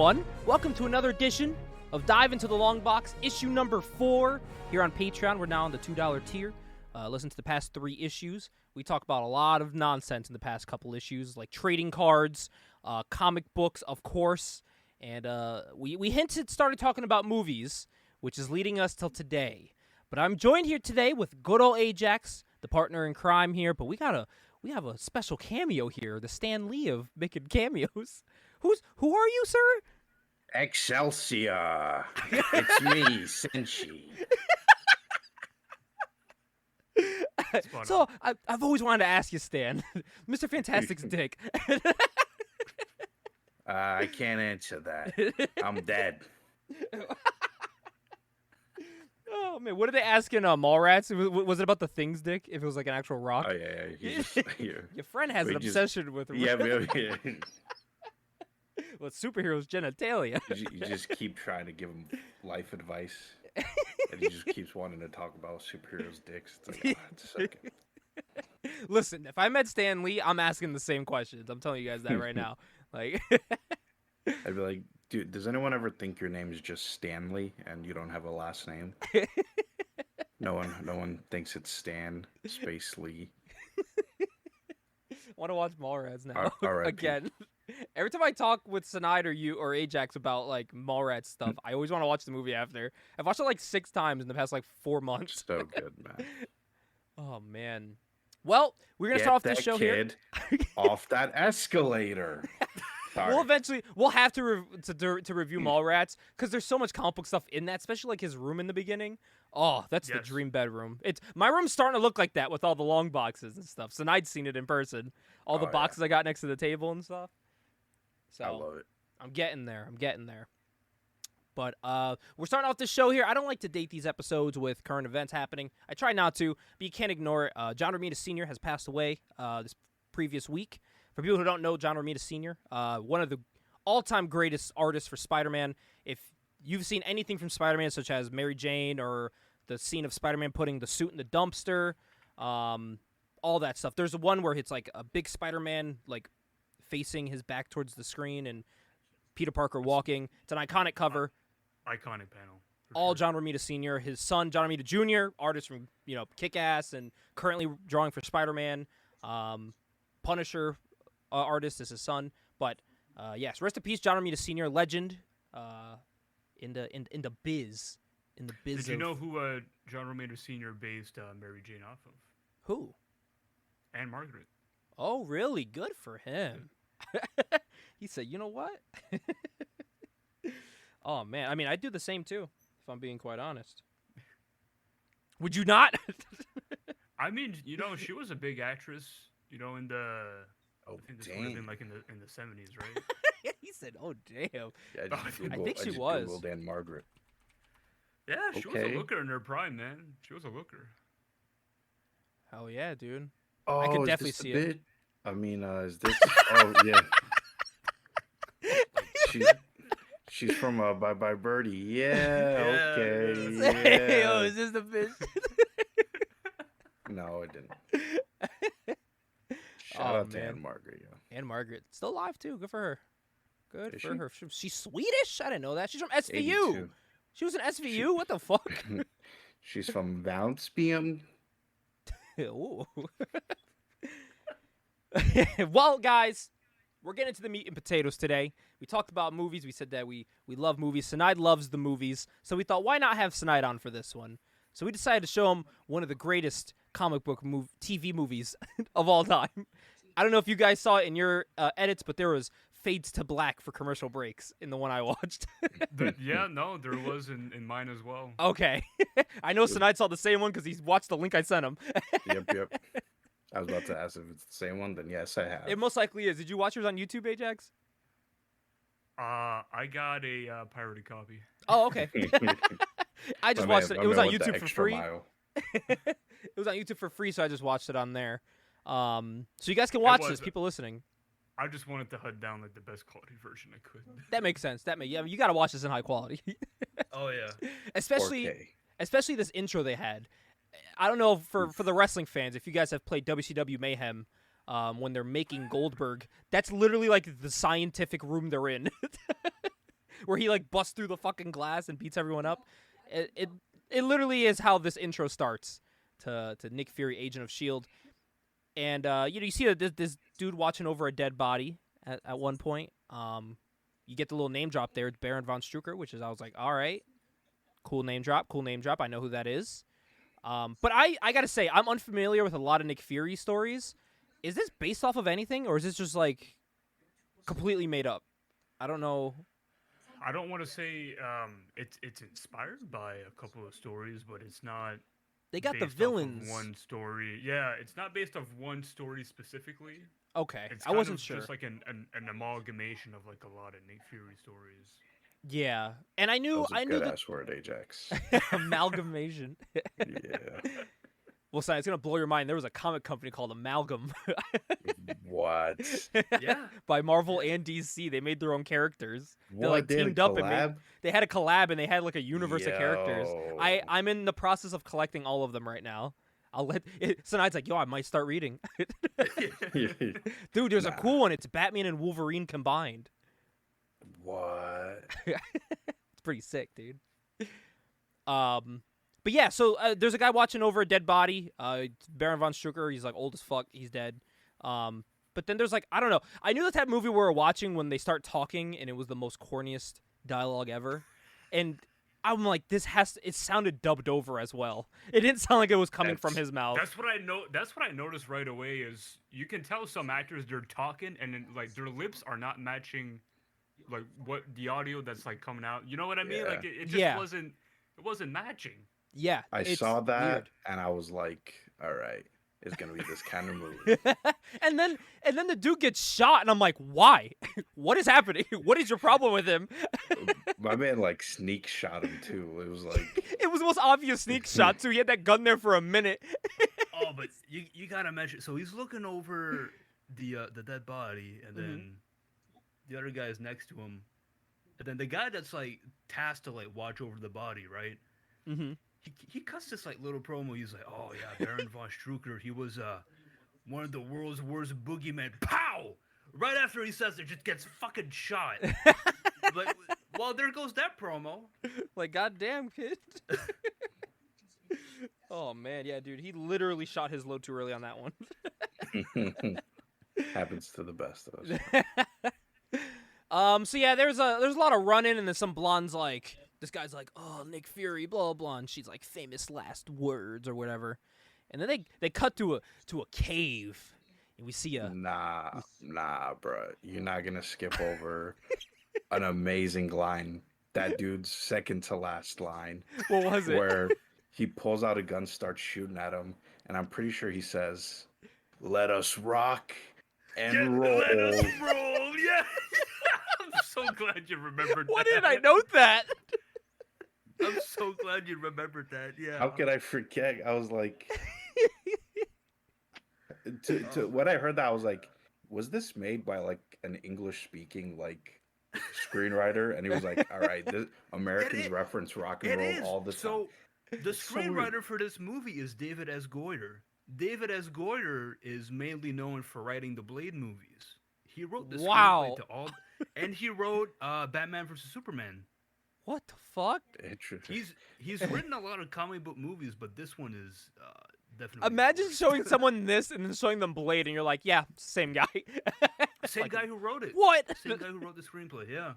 everyone. Welcome to another edition of Dive Into the Longbox, issue number 4 here on Patreon. We're now on the $2 tier. Listen to the past 3 issues. We talk about a lot of nonsense in the past couple issues, like trading cards, comic books, of course. And we started talking about movies, which is leading us till today. But I'm joined here today with good old Ajax, the partner in crime here. But we have a special cameo here, the Stan Lee of making cameos. Who are you, sir? Excelsior! It's me, Sencii. So I've always wanted to ask you, Stan, Mr. Fantastic's dick. I can't answer that. I'm dead. Oh man, what did they ask in Mallrats? Was it about the Thing's dick? If it was like an actual rock? Oh yeah. Your friend has an obsession with. Yeah. Well, superheroes genitalia. You just keep trying to give him life advice, and he just keeps wanting to talk about superheroes' dicks. It's like, it's okay. Listen, if I met Stan Lee, I'm asking the same questions. I'm telling you guys that right now. Like, I'd be like, dude, does anyone ever think your name is just Stanley and you don't have a last name? No one thinks it's Stan Space Lee. Want to watch Mallrats now R.I.P. again? Every time I talk with Sinide or you or Ajax about like Mallrats stuff, I always want to watch the movie after. I've watched it like 6 times in the past like 4 months. So good, man. Oh man. Well, we're gonna start off this show here. Off that escalator. Sorry. We'll have to review Mallrats because there's so much comic book stuff in that, especially like his room in the beginning. Oh, that's the dream bedroom. My room's starting to look like that with all the long boxes and stuff. So I'd seen it in person. All the boxes I got next to the table and stuff. So I love it. I'm getting there. But we're starting off this show here. I don't like to date these episodes with current events happening. I try not to, but you can't ignore it. John Romita Sr. has passed away this previous week. For people who don't know, John Romita Sr., one of the all-time greatest artists for Spider-Man. If you've seen anything from Spider-Man, such as Mary Jane or the scene of Spider-Man putting the suit in the dumpster, all that stuff. There's one where it's like a big Spider-Man like facing his back towards the screen and Peter Parker walking. It's an iconic cover. Iconic panel. All John Romita Sr., his son, John Romita Jr., artist from, Kick-Ass and currently drawing for Spider-Man. Punisher artist is his son. But, yes, rest in peace, John Romita Sr., legend in the biz. Did you know who John Romita Sr. based Mary Jane off of? Who? Anne Margaret. Oh, really? Good for him. He said, you know what? Oh, man. I mean, I'd do the same, too, if I'm being quite honest. Would you not? I mean, she was a big actress, in the... Oh, I think this damn. would have been like in the 70s, right? He said, oh, damn. Yeah, I think she was. Googled Anne Margaret. Yeah, she was a looker in her prime, man. She was a looker. Hell yeah, dude. Oh, I could definitely see it. I mean, is this... Oh, yeah. She's from Bye Bye Birdie. Yeah, okay. Yeah. Hey, oh, is this the bitch? No, it didn't. Shout out to Anne Margaret, yeah. Anne Margaret. Still alive, too. Good for her. Good for her. She's Swedish? I didn't know that. She's from SVU. 82. She was in SVU? What the fuck? She's from Valspium. Ooh. Well, guys, we're getting into the meat and potatoes today. We talked about movies. We said that we love movies. Sinide loves the movies. So we thought, why not have Sinide on for this one? So we decided to show him one of the greatest comic book TV movies of all time. I don't know if you guys saw it in your edits, but there was fades to black for commercial breaks in the one I watched. There was in mine as well. Okay. I know Sinide saw the same one because he watched the link I sent him. Yep. I was about to ask if it's the same one, then yes, I have. It most likely is. Did you watch yours on YouTube, Ajax? I got a pirated copy. Oh, okay. I just watched it. It was on YouTube for free. It was on YouTube for free, so I just watched it on there. So you guys can watch this, people listening. I just wanted to hunt down like the best quality version I could. That makes sense. Yeah, you got to watch this in high quality. Oh yeah. Especially 4K. This intro they had. I don't know for the wrestling fans if you guys have played WCW Mayhem when they're making Goldberg. That's literally like the scientific room they're in. where he like busts through the fucking glass and beats everyone up. It literally is how this intro starts to Nick Fury, Agent of Shield, and you see this dude watching over a dead body at one point. You get the little name drop there. It's Baron von Strucker, which is I was like, all right, cool name drop. I know who that is. But I gotta say, I'm unfamiliar with a lot of Nick Fury stories. Is this based off of anything, or is this just like completely made up? I don't know. I don't want to say it's inspired by a couple of stories, but it's not. They got the based off of villains. one story. Yeah, it's not based off one story specifically. Okay, It's I kind wasn't of sure. just like an amalgamation of like a lot of Nick Fury stories. Yeah, and I knew That was a good that ass word, Ajax. amalgamation. Yeah. Well, Si, it's gonna blow your mind. There was a comic company called Amalgam What? Yeah. by Marvel and DC. They made their own characters. They like They had a teamed up and collab? they had a collab and they had like a universe of characters. Yo. I'm in the process of collecting all of them right now. I'll let it. Sonai's like, yo, I might start reading. Dude, there's a cool one. It's Batman and Wolverine combined. What? It's pretty sick, dude. But yeah, so there's a guy watching over a dead body. Baron von Strucker. He's like old as fuck. He's dead. But then there's like, I don't know. I knew that movie we were watching when they start talking, and it was the most corniest dialogue ever. And I'm like, it sounded dubbed over as well. It didn't sound like it was coming from his mouth. That's what I know. That's what I noticed right away. Is you can tell some actors they're talking and then, like their lips are not matching, like what the audio that's like coming out. You know what I mean? Yeah. Like it just wasn't. It wasn't matching. Yeah, I it's saw that weird. and I was like, all right, it's gonna be this kind of movie. and then the dude gets shot, and I'm like, why? What is happening? What is your problem with him? My man like sneak shot him too. It was like It was the most obvious sneak shot too. He had that gun there for a minute. Oh, but you gotta mention. So he's looking over the dead body, and then the other guy is next to him, and then the guy that's like tasked to like watch over the body, right? Mm-hmm. He cuts this like little promo. He's like, "Oh yeah, Baron von Strucker. He was one of the world's worst boogeymen." Pow! Right after he says it, just gets fucking shot. Like, well, there goes that promo. Like, goddamn, kid. Oh man, yeah, dude. He literally shot his load too early on that one. happens to the best of us. So yeah, there's a lot of running, and then some blondes like this guy's like, oh, Nick Fury, blah blah, and she's like, famous last words or whatever, and then they cut to a cave, and we see a Nah, bro. You're not gonna skip over an amazing line. That dude's second to last line. What was it? Where he pulls out a gun, starts shooting at him, and I'm pretty sure he says, "Let us rock and roll." Let us roll. Yeah. I'm so glad you remembered Why that. didn't I note that? I'm so glad you remembered that. Yeah. How could I forget? I was like, when I heard that, I was like, was this made by like an English speaking like screenwriter? And he was like, all right, Americans reference rock and roll all the time. So the It's so weird. screenwriter for this movie is David S. Goyer. David S. Goyer is mainly known for writing the Blade movies. He wrote the Wow. screenplay to all, and he wrote Batman vs Superman. What the fuck? Interesting. He's written a lot of comic book movies, but this one is definitely. Imagine showing someone this and then showing them Blade, and you're like, yeah, same guy. Same Like, guy who wrote it. What? Same guy who wrote the screenplay. Yeah.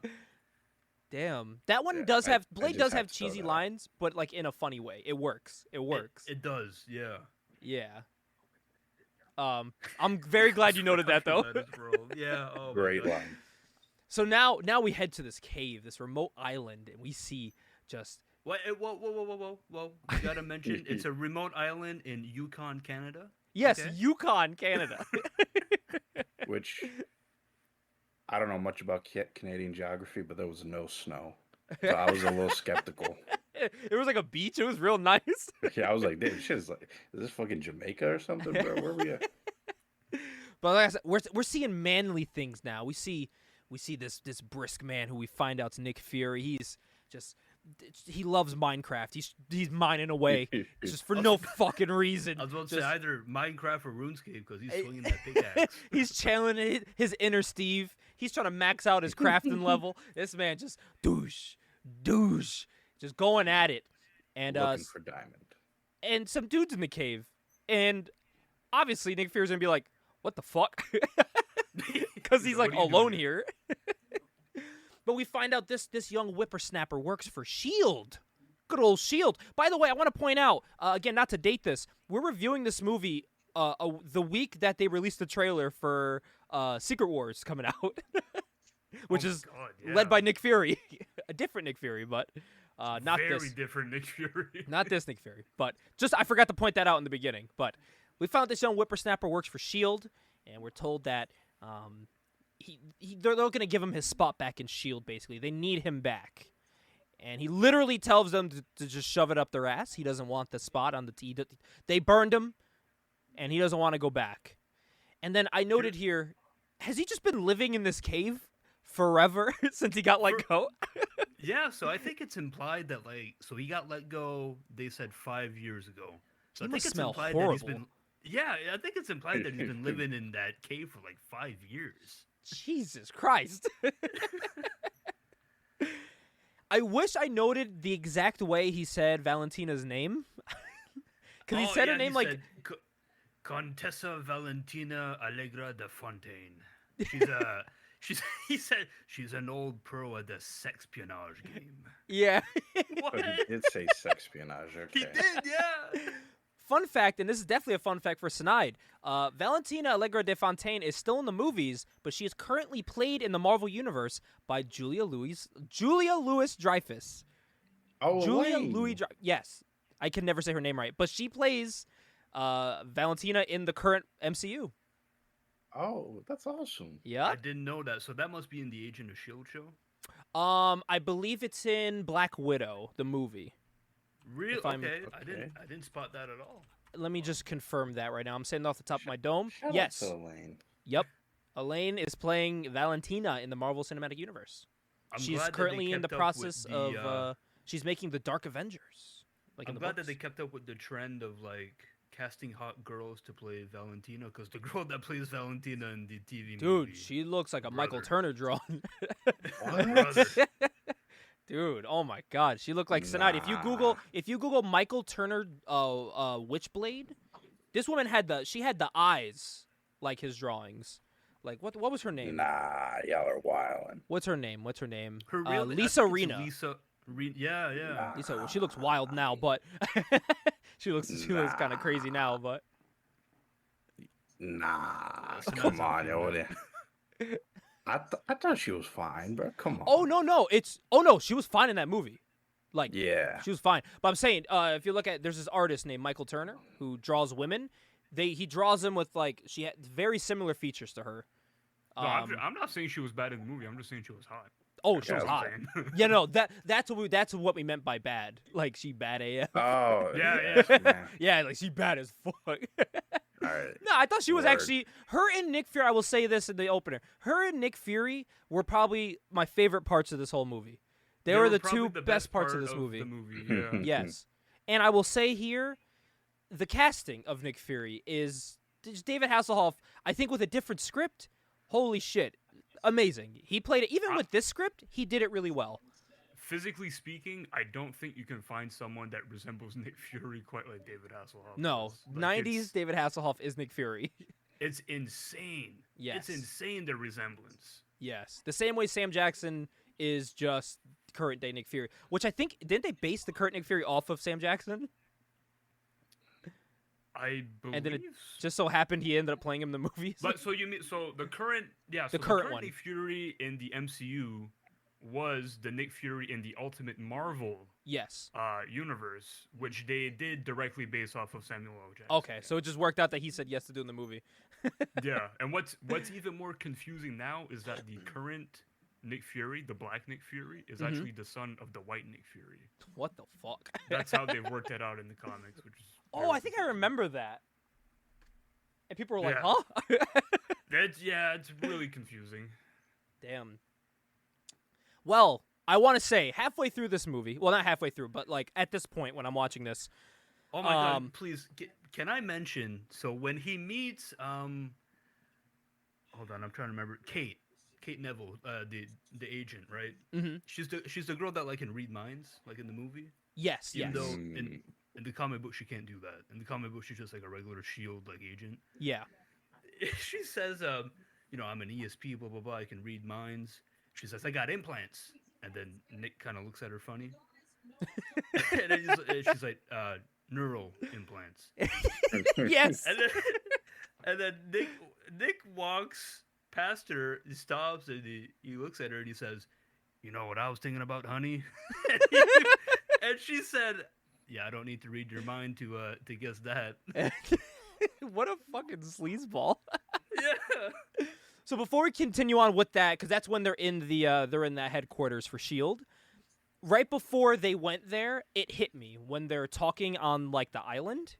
Damn. That one Yeah, does have I Blade just does had have to throw cheesy that out. lines, but like in a funny way. It works. It works. It does. Yeah. Yeah. I'm very glad you noted that though. Let us roll. Yeah. Oh, my Great God. line. So now we head to this cave, this remote island, and we see just Whoa! You gotta mention it's a remote island in Yukon, Canada. yes, Okay. Yukon, Canada. Which I don't know much about Canadian geography, but there was no snow. So I was a little skeptical. It was like a beach. It was real nice. Yeah, I was like, dude, shit is like, is this fucking Jamaica or something, bro? Where we at? But like I said, we're seeing manly things now. We see this brisk man who we find out's Nick Fury. He's just he loves Minecraft. He's mining away just for no fucking reason. I was about to Just- say either Minecraft or RuneScape because he's swinging that pickaxe. He's channeling his inner Steve. He's trying to max out his crafting level. This man just douche, just going at it. And Looking for diamond. and some dudes in the cave. And obviously Nick Fury's gonna be like, what the fuck? Because he's What like are you doing alone here. But we find out this young whippersnapper works for S.H.I.E.L.D. Good old S.H.I.E.L.D. By the way, I want to point out, again, not to date this, we're reviewing this movie the week that they released the trailer for Secret Wars coming out, which Oh is God, led yeah. by Nick Fury. A different Nick Fury, but not Very this. different Nick Fury. Not this Nick Fury. But just, I forgot to point that out in the beginning. But we found this young whippersnapper works for S.H.I.E.L.D., and we're told that they're going to give him his spot back in S.H.I.E.L.D., basically. They need him back. And he literally tells them to just shove it up their ass. He doesn't want the spot on the team. They burned him, and he doesn't want to go back. And then I noted here, has he just been living in this cave forever since he got let go? Yeah, so I think it's implied that so he got let go. They said 5 years ago. So He I must think it's smell implied horrible. that he's been. Yeah, I think it's implied that he's been living in that cave for 5 years. Jesus Christ. I wish I noted the exact way he said Valentina's name. Because he said her name like... said, Contessa Valentina Allegra de Fontaine. He said she's an old pro at the sexpionage game. Yeah. What? But he did say sexpionage. Okay. He did, yeah. Fun fact, and this is definitely a fun fact for Sinead, Valentina Allegra de Fontaine is still in the movies, but she is currently played in the Marvel Universe by Julia Louis-Dreyfus. Oh, Julia Elaine. Louis-Dreyfus. Yes. I can never say her name right, but she plays Valentina in the current MCU. Oh, that's awesome. Yeah. I didn't know that. So that must be in the Agent of S.H.I.E.L.D. show? I believe it's in Black Widow, the movie. Really? If I'm- Okay. Okay. I didn't spot that at all. Let me just confirm that right now. I'm saying off the top of my dome. Shout out Yes. to Elaine. Yep. Elaine is playing Valentina in the Marvel Cinematic Universe. I'm She's glad that they currently in the kept up with process the, of she's making the Dark Avengers. Like in I'm the glad that books. they kept up with the trend of casting hot girls to play Valentina, because the girl that plays Valentina in the TV movie. Dude, she looks like a Michael Brother. Turner drawing. Brother. Dude, oh my God, she looked like Sinead. If you Google Michael Turner, Witchblade, this woman had the eyes like his drawings. Like what was her name? Nah, y'all are wildin'. What's her name? Her real, I Lisa think it's Rena. Yeah. Lisa, well, she looks wild now, but she looks kind of crazy now, but Nah, So come that's on, yo. unfair. I thought she was fine, bro. Come on. oh no, she was fine in that movie. Like Yeah. she was fine. But I'm saying, if you look at, there's this artist named Michael Turner who draws women. He draws them with she had very similar features to her. No, I'm not saying she was bad in the movie. I'm just saying she was hot. Oh, she was Yeah, hot. Yeah, no, that's what we meant by bad. Like she bad AF. Oh, Yeah, yes, man. Yeah, like she bad as fuck. All right. No, I thought she was Word. actually her and Nick Fury. I will say this in the opener: her and Nick Fury were probably my favorite parts of this whole movie. They were the probably two the best parts of part this movie. The movie, yeah. Yes, and I will say here, the casting of Nick Fury is just David Hasselhoff. I think with a different script, holy shit, amazing. He played it even with this script. He did it really well. Physically speaking, I don't think you can find someone that resembles Nick Fury quite like David Hasselhoff. No, does. Like, 90s David Hasselhoff is Nick Fury. It's insane. Yes. It's insane, the resemblance. Yes, the same way Sam Jackson is just current day Nick Fury, which I think didn't they base the current Nick Fury off of Sam Jackson? I believe. And then it just so happened he ended up playing him in the movies. But so you mean the current The current one. Nick Fury in the MCU was the Nick Fury in the Ultimate Marvel yes. universe, which they did directly based off of Samuel L. Jackson. Okay, so it just worked out that he said yes to doing the movie. Yeah, and what's even more confusing now is that the current Nick Fury, the Black Nick Fury, is actually the son of the White Nick Fury. What the fuck? That's how they've worked it out in the comics, which is. Oh, I think I remember that. And people were like, Yeah. "Huh?" It's really confusing. Damn. Well, I want to say halfway through this movie, well, not halfway through, but like at this point when I'm watching this, Oh my god! Please, can I mention? So when he meets, hold on, I'm trying to remember. Kate Neville, the agent, right? Mhm. She's the girl that like can read minds, like in the movie. yes, Even yes, though in the comic book she can't do that. In the comic book she's just like a regular shield like agent. yeah. She says, I'm an ESP, blah blah blah. I can read minds. She says, I got implants, and then Nick kind of looks at her funny, and she's like, neural implants. Yes. And then Nick walks past her, he stops, and he looks at her and he says, "You know what I was thinking about, honey?" And she said, "Yeah, I don't need to read your mind to guess that." What a fucking sleazeball. Yeah. So before we continue on with that, because that's when they're in that headquarters for Shield. Right before they went there, it hit me when they're talking on like the island,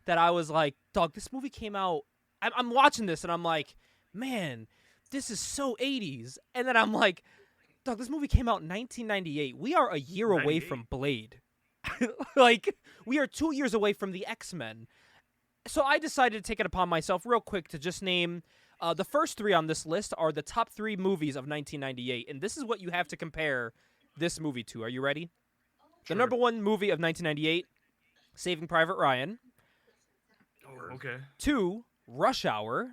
that I was like, "Dog, this movie came out." I'm watching this and I'm like, "Man, this is so 80s." And then I'm like, "Dog, this movie came out in 1998. We are a year away 98? from Blade. Like, we are 2 years away from the X-Men." So I decided to take it upon myself real quick to just name the first three on this list are the top 3 movies of 1998, and this is what you have to compare this movie to. Are you ready? Sure. The number 1 movie of 1998, Saving Private Ryan. Oh, okay. 2, Rush Hour.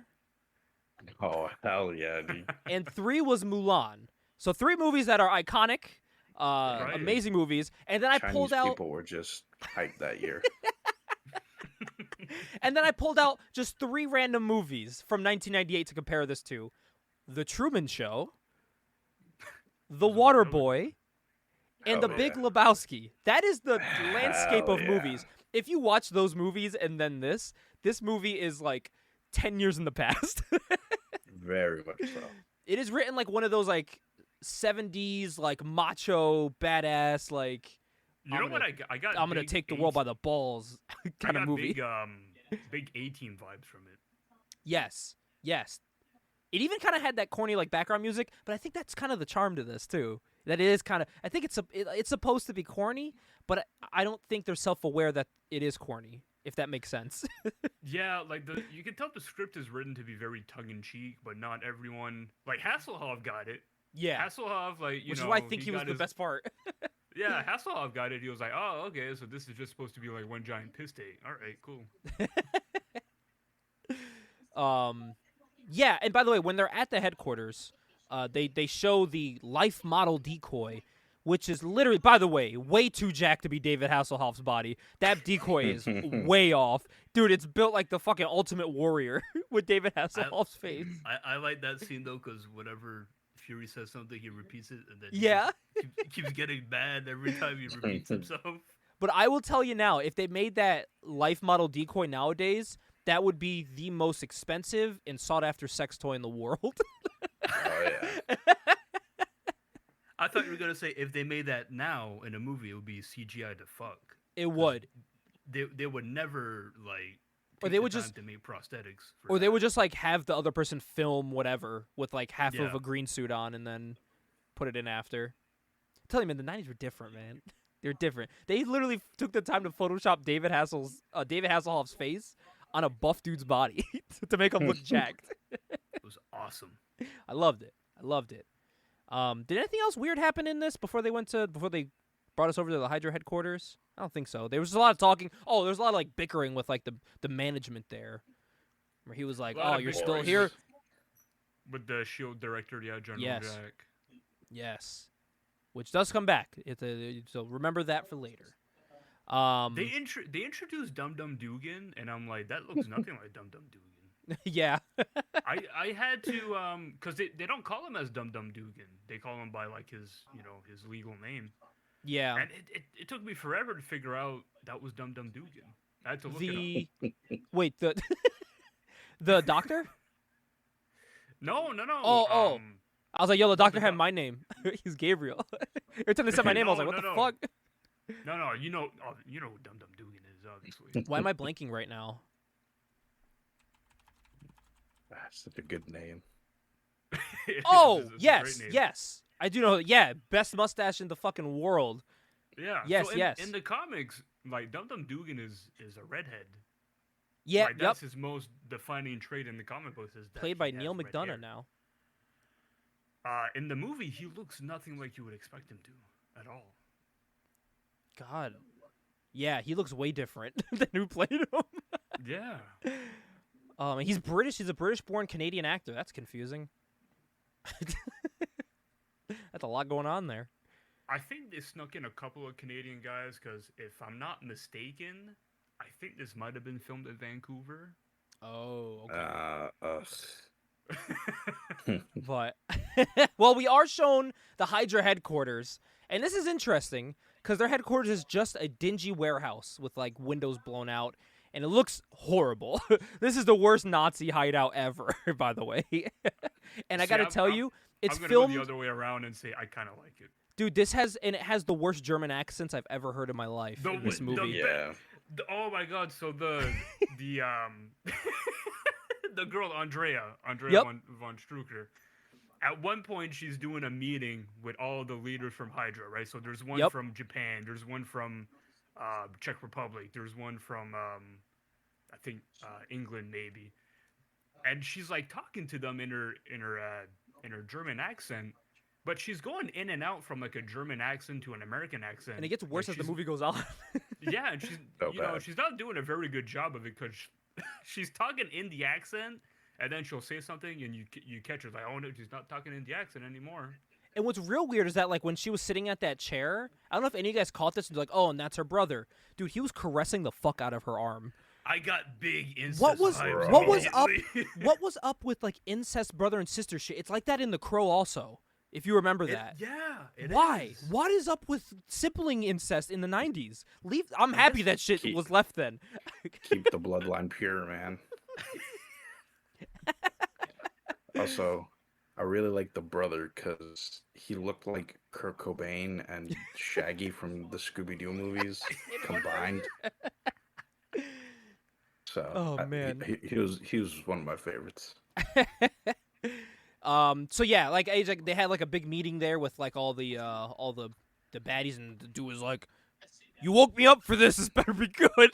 Oh, hell yeah, dude. And 3 was Mulan. So 3 movies that are iconic, amazing movies. And then I Chinese pulled out... people were just hyped that year. And then I pulled out just 3 random movies from 1998 to compare this to. The Truman Show, The Waterboy, and The Big Lebowski. That is the landscape of movies. If you watch those movies and then this movie is like 10 years in the past. Very much so. It is written like one of those like 70s like macho badass like You know what I got? I'm gonna take the world by the balls kind of movie. Big A-Team vibes from it. Yes. It even kind of had that corny like background music, but I think that's kind of the charm to this too. That it is kind of. I think it's supposed to be corny, but I don't think they're self-aware that it is corny. If that makes sense. Yeah, like you can tell the script is written to be very tongue-in-cheek, but not everyone. Like Hasselhoff got it. Yeah. Hasselhoff, like which is why I think he was the best part. Yeah, Hasselhoff got it. He was like, "Oh, okay, so this is just supposed to be like one giant piss take. All right, cool." Yeah, and by the way, when they're at the headquarters, they show the life model decoy, which is literally, by the way, way too jacked to be David Hasselhoff's body. That decoy is way off. Dude, it's built like the fucking Ultimate Warrior with David Hasselhoff's face. I like that scene though, because whenever Fury says something, he repeats it, and then he keeps getting mad every time he repeats himself. But I will tell you now, if they made that life model decoy nowadays, that would be the most expensive and sought-after sex toy in the world. Oh, yeah. I thought you were going to say if they made that now in a movie, it would be CGI to fuck. It would. They would never, like, or they would just to make prosthetics. Or they would just, like, have the other person film whatever with, like, half of Yeah. a green suit on and then put it in after. I'm telling you, man, the 90s were different, man. They're different. They literally took the time to Photoshop David Hasselhoff's face on a buff dude's body to make him look jacked. It was awesome. I loved it. Did anything else weird happen in this before they brought us over to the Hydra headquarters? I don't think so. There was a lot of talking. Oh, there was a lot of like bickering with like the management there, where he was like, "Oh, you're still here." With the Shield director, yeah, General Jack. Yes, which does come back. So remember that for later. They introduced Dum Dum Dugan, and I'm like, that looks nothing like Dum Dum Dugan. Yeah. I had to because they don't call him as Dum Dum Dugan. They call him by like his legal name. Yeah. And it took me forever to figure out that was Dum Dum Dugan. I had to look it up. Wait, the doctor? No. Oh. I was like, yo, the doctor had my name. He's Gabriel. Every time they said my name, I was like, what the fuck? No, you know who Dum Dum Dugan is, obviously. Why am I blanking right now? That's such a good name. Oh, It's a yes, great name. yes. I do know. Yeah, best mustache in the fucking world. Yeah. Yes, so in, yes. In the comics, like Dum Dum Dugan is a redhead. Yeah, Like, that's his most defining trait in the comic books. Is that Played he by has Neil red hair. McDonough now. In the movie, he looks nothing like you would expect him to at all. God. Yeah, he looks way different than who played him. Yeah. He's British. He's a British-born Canadian actor. That's confusing. That's a lot going on there. I think they snuck in a couple of Canadian guys because if I'm not mistaken, I think this might have been filmed at Vancouver. Oh, okay. Ugh. But, well, we are shown the Hydra headquarters. And this is interesting because their headquarters is just a dingy warehouse with, like, windows blown out. And it looks horrible. This is the worst Nazi hideout ever, by the way. And I got to tell you, it's I'm gonna filmed... go the other way around and say I kind of like it. Dude, it has the worst German accents I've ever heard in my life in this movie. Oh my god! So the the girl Andrea Yep. von Strucker. At one point, she's doing a meeting with all the leaders from Hydra, right? So there's one from Japan, there's one from Czech Republic, there's one from I think England maybe, and she's like talking to them in her German accent. But she's going in and out from like a German accent to an American accent, And it gets worse like as the movie goes on. Yeah, and she's So she's not doing a very good job of it because she's talking in the accent, and then she'll say something, and you catch her like, oh no, she's not talking in the accent anymore. And what's real weird is that, like, when she was sitting at that chair, I don't know if any of you guys caught this and like, oh, and that's her brother. Dude, he was caressing the fuck out of her arm. I got big incest What was vibes up? immediately. What was up with like incest brother and sister shit? It's like that in The Crow also. If you remember that. Why? Is. What is up with sibling incest in the 90s? I'm happy that shit was left then. Keep the bloodline pure, man. Also, I really like the brother because he looked like Kurt Cobain and Shaggy from the Scooby-Doo movies combined. So, man. he was one of my favorites. So yeah, like they had like a big meeting there with like all the baddies, and the dude was like, "You woke me up for this. This better be good."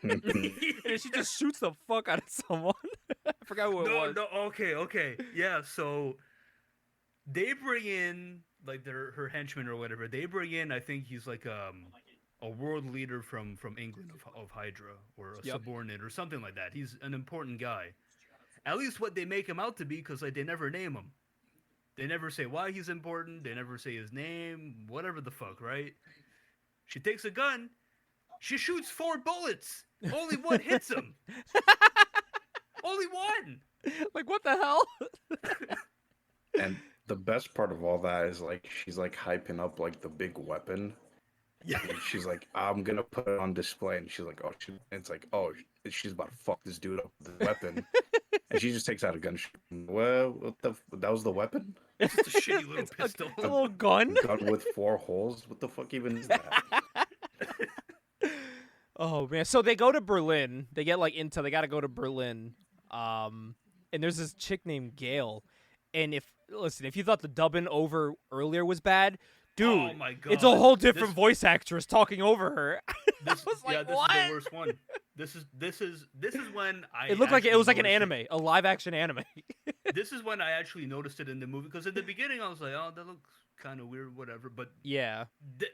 And she just shoots the fuck out of someone. I forgot who it was. No, okay. Yeah, so they bring in like her henchman or whatever. They bring in, I think he's like a world leader from England of Hydra, or a subordinate or something like that. He's an important guy. At least what they make him out to be, because like they never name him. They never say why he's important. They never say his name. Whatever the fuck, right? She takes a gun. She shoots 4 bullets. Only one hits him. Only one. Like, what the hell? And the best part of all that is like she's like hyping up like the big weapon. Yeah. And she's like, I'm gonna put it on display, and she's like, oh, it's like, oh, she's about to fuck this dude up with the weapon, and she just takes out a gun. Well, that was the weapon? It's just a shitty little pistol. A little gun. Gun with 4 holes. What the fuck even is that? Oh man, so they go to Berlin. They get like intel. They gotta go to Berlin. And there's this chick named Gail. And if you thought the dubbing over earlier was bad, dude, oh my God. it's a whole different voice actress talking over her. This, I was like, this what? is the worst one. This is when I. It looked like it was like an noticed anime, a live action anime. This is when I actually noticed it in the movie, because in the beginning I was like, oh, that looks kind of weird, whatever. But Yeah.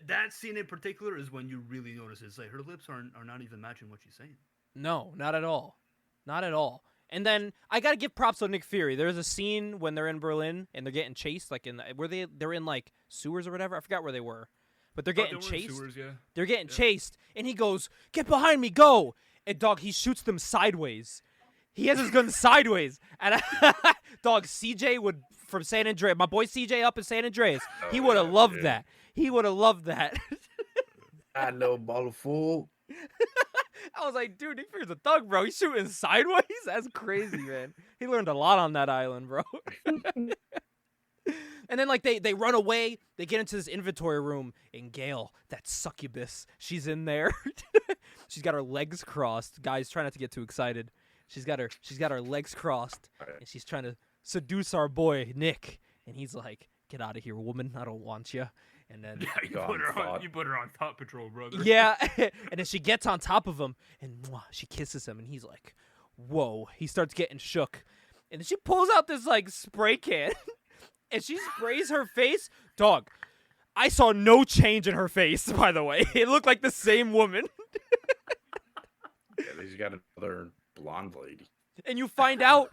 That scene in particular is when you really notice it. It's like her lips are not even matching what she's saying. No, not at all. Not at all. And then I gotta give props to Nick Fury. There's a scene when they're in Berlin and they're getting chased, like they're in like sewers or whatever. I forgot where they were, but they're getting chased. Sewers, yeah. They're getting chased, and he goes, "Get behind me, go!" And dog, he shoots them sideways. He has his gun sideways, and dog, CJ from San Andreas, my boy CJ up in San Andreas, he would have loved that. He would have loved that. I know, ball of fool. I was like, dude, Nick Fury's a thug, bro. He's shooting sideways? That's crazy, man. He learned a lot on that island, bro. And then, like, they run away. They get into this inventory room, and Gail, that succubus, she's in there. She's got her legs crossed. Guys, try not to get too excited. She's got her legs crossed, and she's trying to seduce our boy, Nick. And he's like, "Get out of here, woman! I don't want you." And then Yeah, you put her on top patrol, brother. yeah, and then she gets on top of him and she kisses him, and he's like, "Whoa!" He starts getting shook, and then she pulls out this like spray can, and she sprays her face. Dog, I saw no change in her face. By the way, it looked like the same woman. Yeah, he's got another blonde lady. And you find out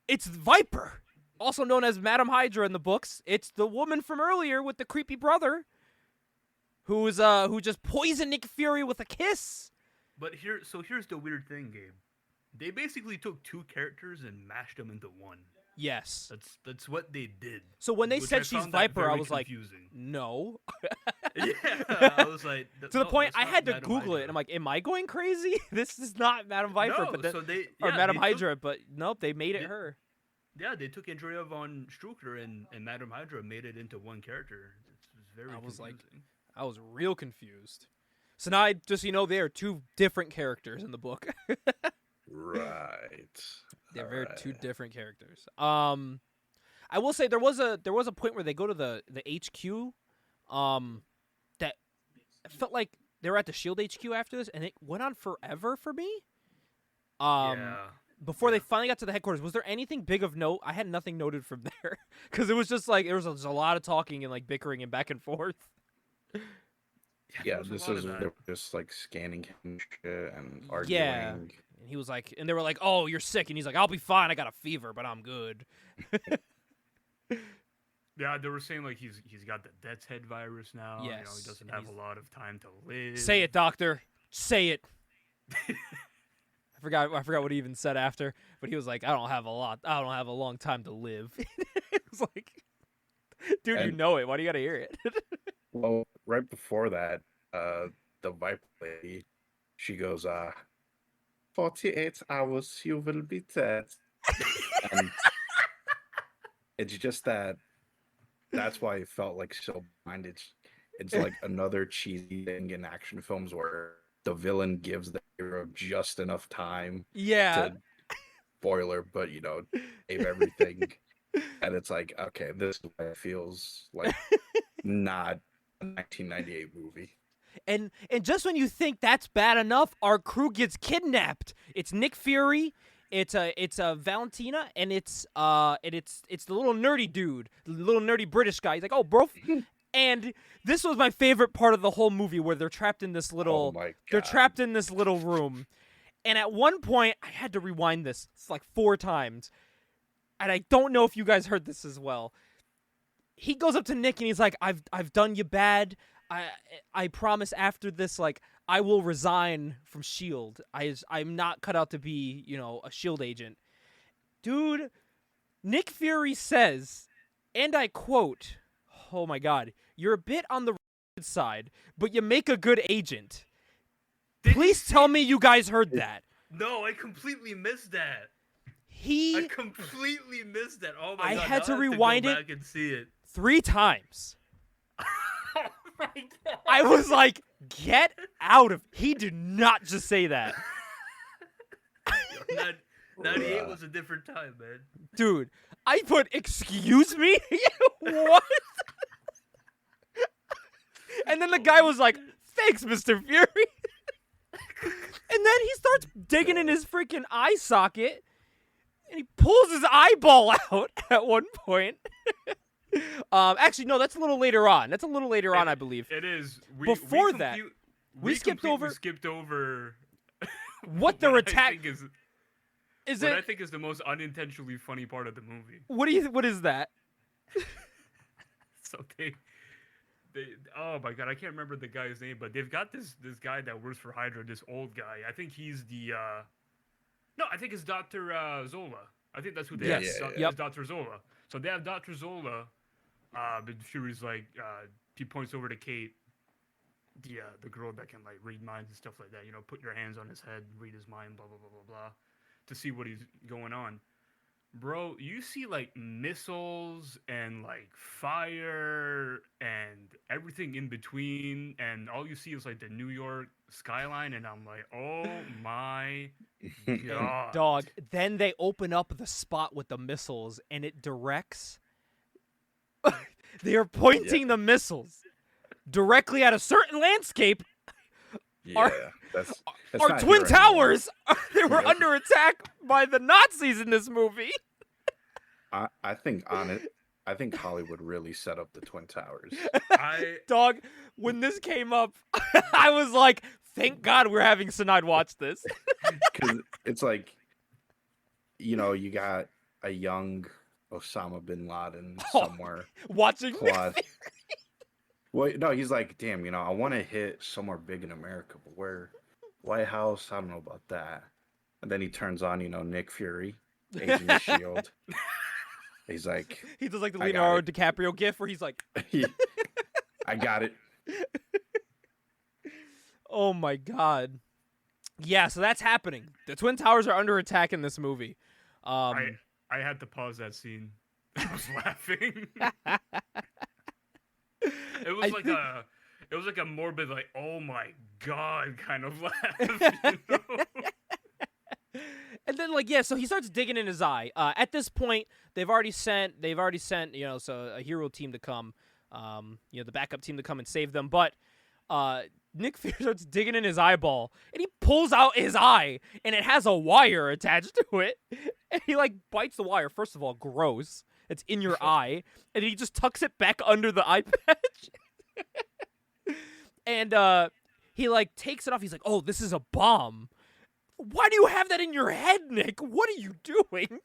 it's Viper, also known as Madam Hydra in the books. It's the woman from earlier with the creepy brother, who just poisoned Nick Fury with a kiss. But here's the weird thing, Gabe. They basically took two characters and mashed them into one. Yes. That's what they did. So when they which said I she's found that Viper, I very was confusing. like, no. Yeah, I was like, To the point, that's I not had to Madam Google it, Hydra. and I'm like, am I going crazy? This is not Madam Viper, No, but then, so they, or yeah, Madam they took- Hydra, but nope, they made it her. Yeah, they took Andrea von Strucker and Madam Hydra made it into one character. It's very I was like- confusing. I was real confused. So now, they are two different characters in the book. Right. They're All two right. different characters. I will say there was a point where they go to the HQ, that it felt like they were at the Shield HQ after this, and it went on forever for me. Yeah. Before they finally got to the headquarters, was there anything big of note? I had nothing noted from there because it was just like there was a lot of talking and like bickering and back and forth. Yeah, there was a this lot is of that. they're just like scanning him shit and arguing. Yeah. And he was like, and they were like, "Oh, you're sick," and he's like, "I'll be fine. I got a fever, but I'm good." Yeah, they were saying like he's got the death's head virus now. You know, Yes, he doesn't and have he's- a lot of time to live. Say it, doctor. Say it. I forgot what he even said after, but he was like, I don't have a long time to live. It was like, dude, you And- know it. Why do you gotta hear it? Well, right before that, the Viper lady, she goes, 48 hours, you will be dead. And it's just that's why it felt like so blind. It's like another cheesy thing in action films where the villain gives the hero just enough time Yeah. to spoiler, but save everything. And it's like, okay, this is why it feels like not a 1998 movie. And just when you think that's bad enough, our crew gets kidnapped. It's Nick Fury, it's Valentina, and it's the little nerdy dude, the little nerdy British guy. He's like, "Oh, bro." And this was my favorite part of the whole movie, where they're trapped in this little Oh my they're God. trapped in this little room. And at one point, I had to rewind this. It's like 4 times. And I don't know if you guys heard this as well. He goes up to Nick and he's like, I've done you bad. I promise after this, like, I will resign from S.H.I.E.L.D. I'm not cut out to be, a S.H.I.E.L.D. agent. Dude, Nick Fury says, and I quote, oh my God, "You're a bit on the side, but you make a good agent." Please tell me you guys heard that. No, I completely missed that. I He completely missed that. Oh my I god! had now to I have rewind go it. back and see it. 3 times. Oh my god! I was like, get out of. He did not just say that. 98 was a different time, man. Dude, I put, "Excuse me?" What? And then the guy was like, "Thanks, Mr. Fury." And then he starts digging in his freaking eye socket, and he pulls his eyeball out at one point. Actually, no, that's a little later on. That's a little later on, I believe. It is. Before that, we skipped skipped over What their I attack think is is what I it? think is the most unintentionally funny part of the movie. What is that? So they oh my god, I can't remember the guy's name, but they've got this guy that works for Hydra, this old guy. I think he's the no, I think it's Dr. Zola. I think that's who they Yes. have. Yep. It's Dr. Zola. So they have Dr. Zola. But Fury's like he points over to Kate, the girl that can like read minds and stuff like that. Put your hands on his head, read his mind, blah blah blah blah blah, to see what he's going on. Bro, you see like missiles and like fire and everything in between, and all you see is like the New York skyline, and I'm like, oh my god. Dog. Then they open up the spot with the missiles, and it directs. They are pointing the missiles directly at a certain landscape. Yeah, that's Our not Twin here anymore. Towers, they were under attack by the Nazis in this movie. I think I think Hollywood really set up the Twin Towers. Dog, when this came up, I was like, thank God we're having Sencii watch this. Because it's like, you got a young Osama bin Laden somewhere watching plot. Well, no, he's like, damn, I want to hit somewhere big in America, but where? White House? I don't know about that. And then he turns on, Nick Fury, Agent of S.H.I.E.L.D. He's like... He does like the Leonardo DiCaprio gif where he's like... I got it. Oh my God. Yeah, so that's happening. The Twin Towers are under attack in this movie. I had to pause that scene. I was laughing. It was like a morbid, like, oh my God kind of laugh. And then so he starts digging in his eye. At this point, they've already sent so a hero team to come, the backup team to come and save them. But Nick Fury starts digging in his eyeball, and he pulls out his eye, and it has a wire attached to it. And he bites the wire. First of all, gross. It's in your eye, and he just tucks it back under the eye patch. And he takes it off. He's like, "Oh, this is a bomb." Why do you have that in your head, Nick? What are you doing?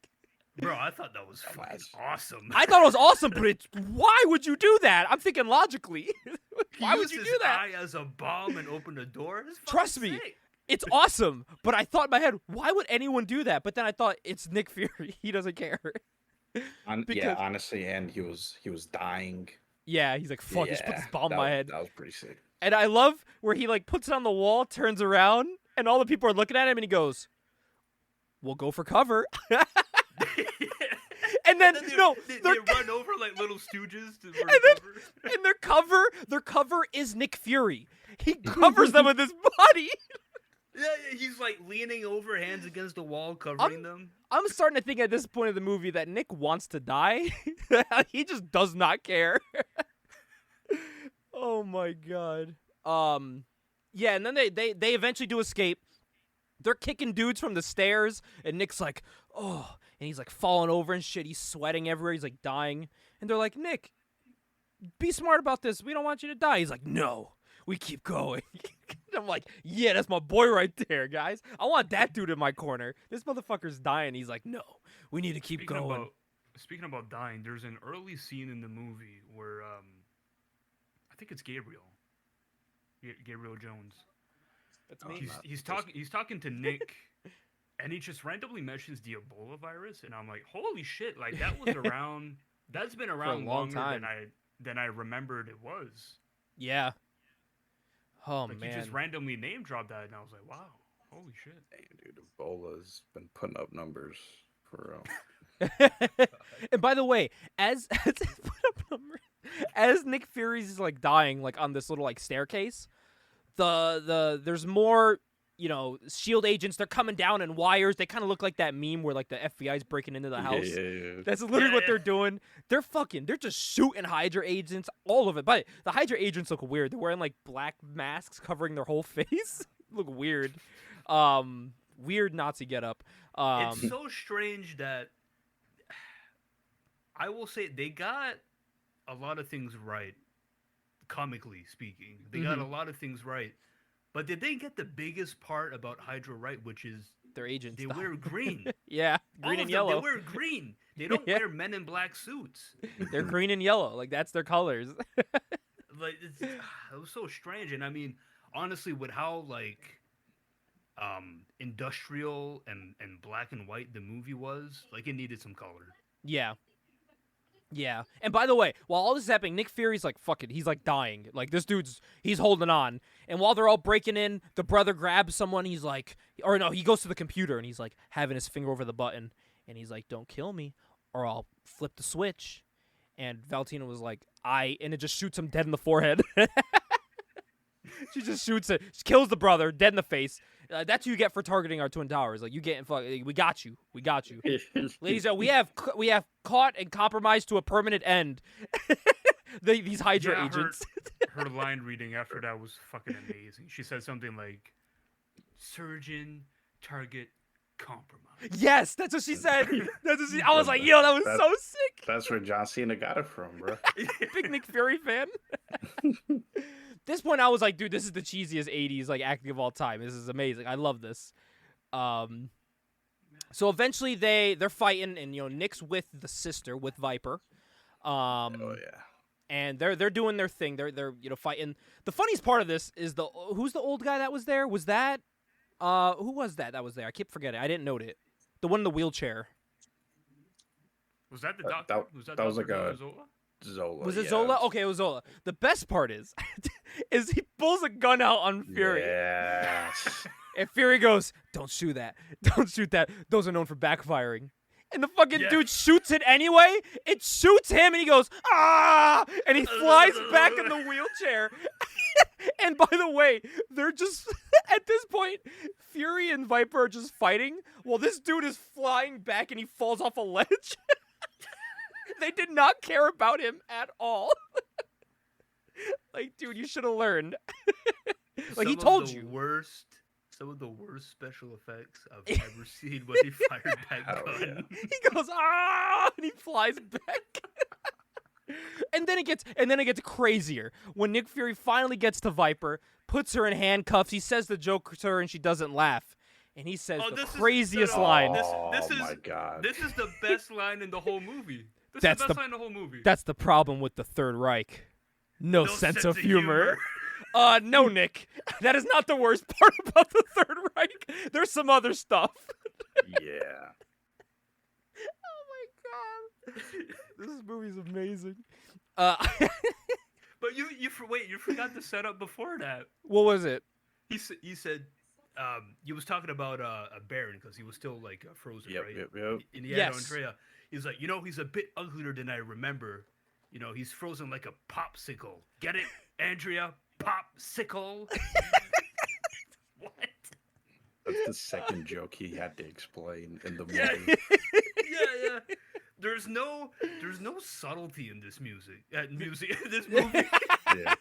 Bro, I thought that was fucking awesome. I thought it was awesome, but why would you do that? I'm thinking logically. Why would you do that? Eye as a bomb and open a door? Trust me, it's awesome. But I thought in my head, why would anyone do that? But then I thought it's Nick Fury. He doesn't care. Yeah, honestly, and he was dying. Yeah, he's like, fuck, just put this bomb in my head. That was pretty sick. And I love where he puts it on the wall, turns around, and all the people are looking at him, and he goes, "We'll go for cover." And then they run over like little stooges to and their cover is Nick Fury. He covers them with his body. Yeah, he's leaning over, hands against the wall, covering them. I'm starting to think at this point of the movie that Nick wants to die. He just does not care. Oh my God. Yeah, and then they eventually do escape. They're kicking dudes from the stairs, and Nick's like, oh, and he's falling over and shit. He's sweating everywhere. He's dying. And they're like, Nick, be smart about this. We don't want you to die. He's like, no, we keep going. I'm like, yeah, that's my boy right there, guys. I want that dude in my corner. This motherfucker's dying. He's like, no, we need to keep going. Speaking about dying, there's an early scene in the movie where I think it's Gabriel Jones. That's me. He's talking to Nick, and he just randomly mentions the Ebola virus, and I'm like, holy shit! That was around. That's been around longer than I remembered it was. Yeah. Oh man. He just randomly name dropped that, and I was like, wow, holy shit. Hey, dude, Ebola's been putting up numbers for real. And by the way, as Nick Fury's dying on this little staircase, there's more S.H.I.E.L.D. agents. They're coming down in wires. They kind of look like that meme where the FBI's breaking into the house. Yeah. That's literally what they're doing. They're just shooting Hydra agents, all of it. But the Hydra agents look weird. They're wearing black masks covering their whole face. Look weird. Weird Nazi getup. It's so strange that I will say they got a lot of things right, comically speaking. They got a lot of things right. But did they get the biggest part about Hydra right, which is their agents? They wear green. Yeah, green and yellow. They wear green. They don't wear Men in Black suits. They're green and yellow. That's their colors. It was so strange. And I mean, honestly, with how industrial and black and white the movie was, it needed some color. Yeah. Yeah. And by the way, while all this is happening, Nick Fury's fuck it. He's dying. This dude's, he's holding on. And while they're all breaking in, the brother grabs someone. He's he goes to the computer and he's having his finger over the button. And he's like, don't kill me or I'll flip the switch. And Valentina was like, and it just shoots him dead in the forehead. She just shoots it. She kills the brother, dead in the face. That's what you get for targeting our Twin Towers. You getting we got you. We got you. Ladies, we have caught and compromised to a permanent end. These Hydra Yeah, agents. Her line reading after that was fucking amazing. She said something like, "Surgeon, target, compromise." Yes, that's what she said. That's what I was like, yo, that was so sick. That's where John Cena got it from, bro. Big Nick Fury fan. This point, I was like, dude, this is the cheesiest '80s like acting of all time. This is amazing. I love this. So eventually they're fighting, and Nick's with the sister with Viper. Oh yeah. And they're doing their thing. They're fighting. The funniest part of this is who's the old guy that was there? Was that who was that was there? I keep forgetting. I didn't note it. The one in the wheelchair. Was that the doctor? That was like Dr. a Zola? Zola. Was it yeah. Zola? Okay, it was Zola. The best part is he pulls a gun out on Fury. Yes. And Fury goes, "Don't shoot that. Don't shoot that. Those are known for backfiring." And the fucking dude shoots it anyway. It shoots him, and he goes, "Ah!" And he flies back in the wheelchair. And by the way, they're just, at this point, Fury and Viper are just fighting while this dude is flying back and he falls off a ledge. They did not care about him at all. Like, dude, you should have learned. Like, he told you. Some of the worst special effects I've ever seen when he fired that gun. Yeah. He goes, "Ah!" and he flies back. And then it gets crazier. When Nick Fury finally gets to Viper, puts her in handcuffs, he says the joke to her and she doesn't laugh. And he says the craziest line. This is, my God. This is the best line in the whole movie. This is the best line in the whole movie. That's the problem with the Third Reich. No sense of humor. No, Nick. That is not the worst part about the Third Reich. There's some other stuff. Yeah. Oh my God. This movie's amazing. But you forgot the setup before that. What was it? He said he was talking about a Baron because he was still like frozen, right? Yep. And he had Andrea. He's like, he's a bit uglier than I remember. He's frozen like a popsicle. Get it, Andrea? Popsicle. What? That's the second joke he had to explain in the movie. Yeah. There's no subtlety in this music. In this movie. Yeah.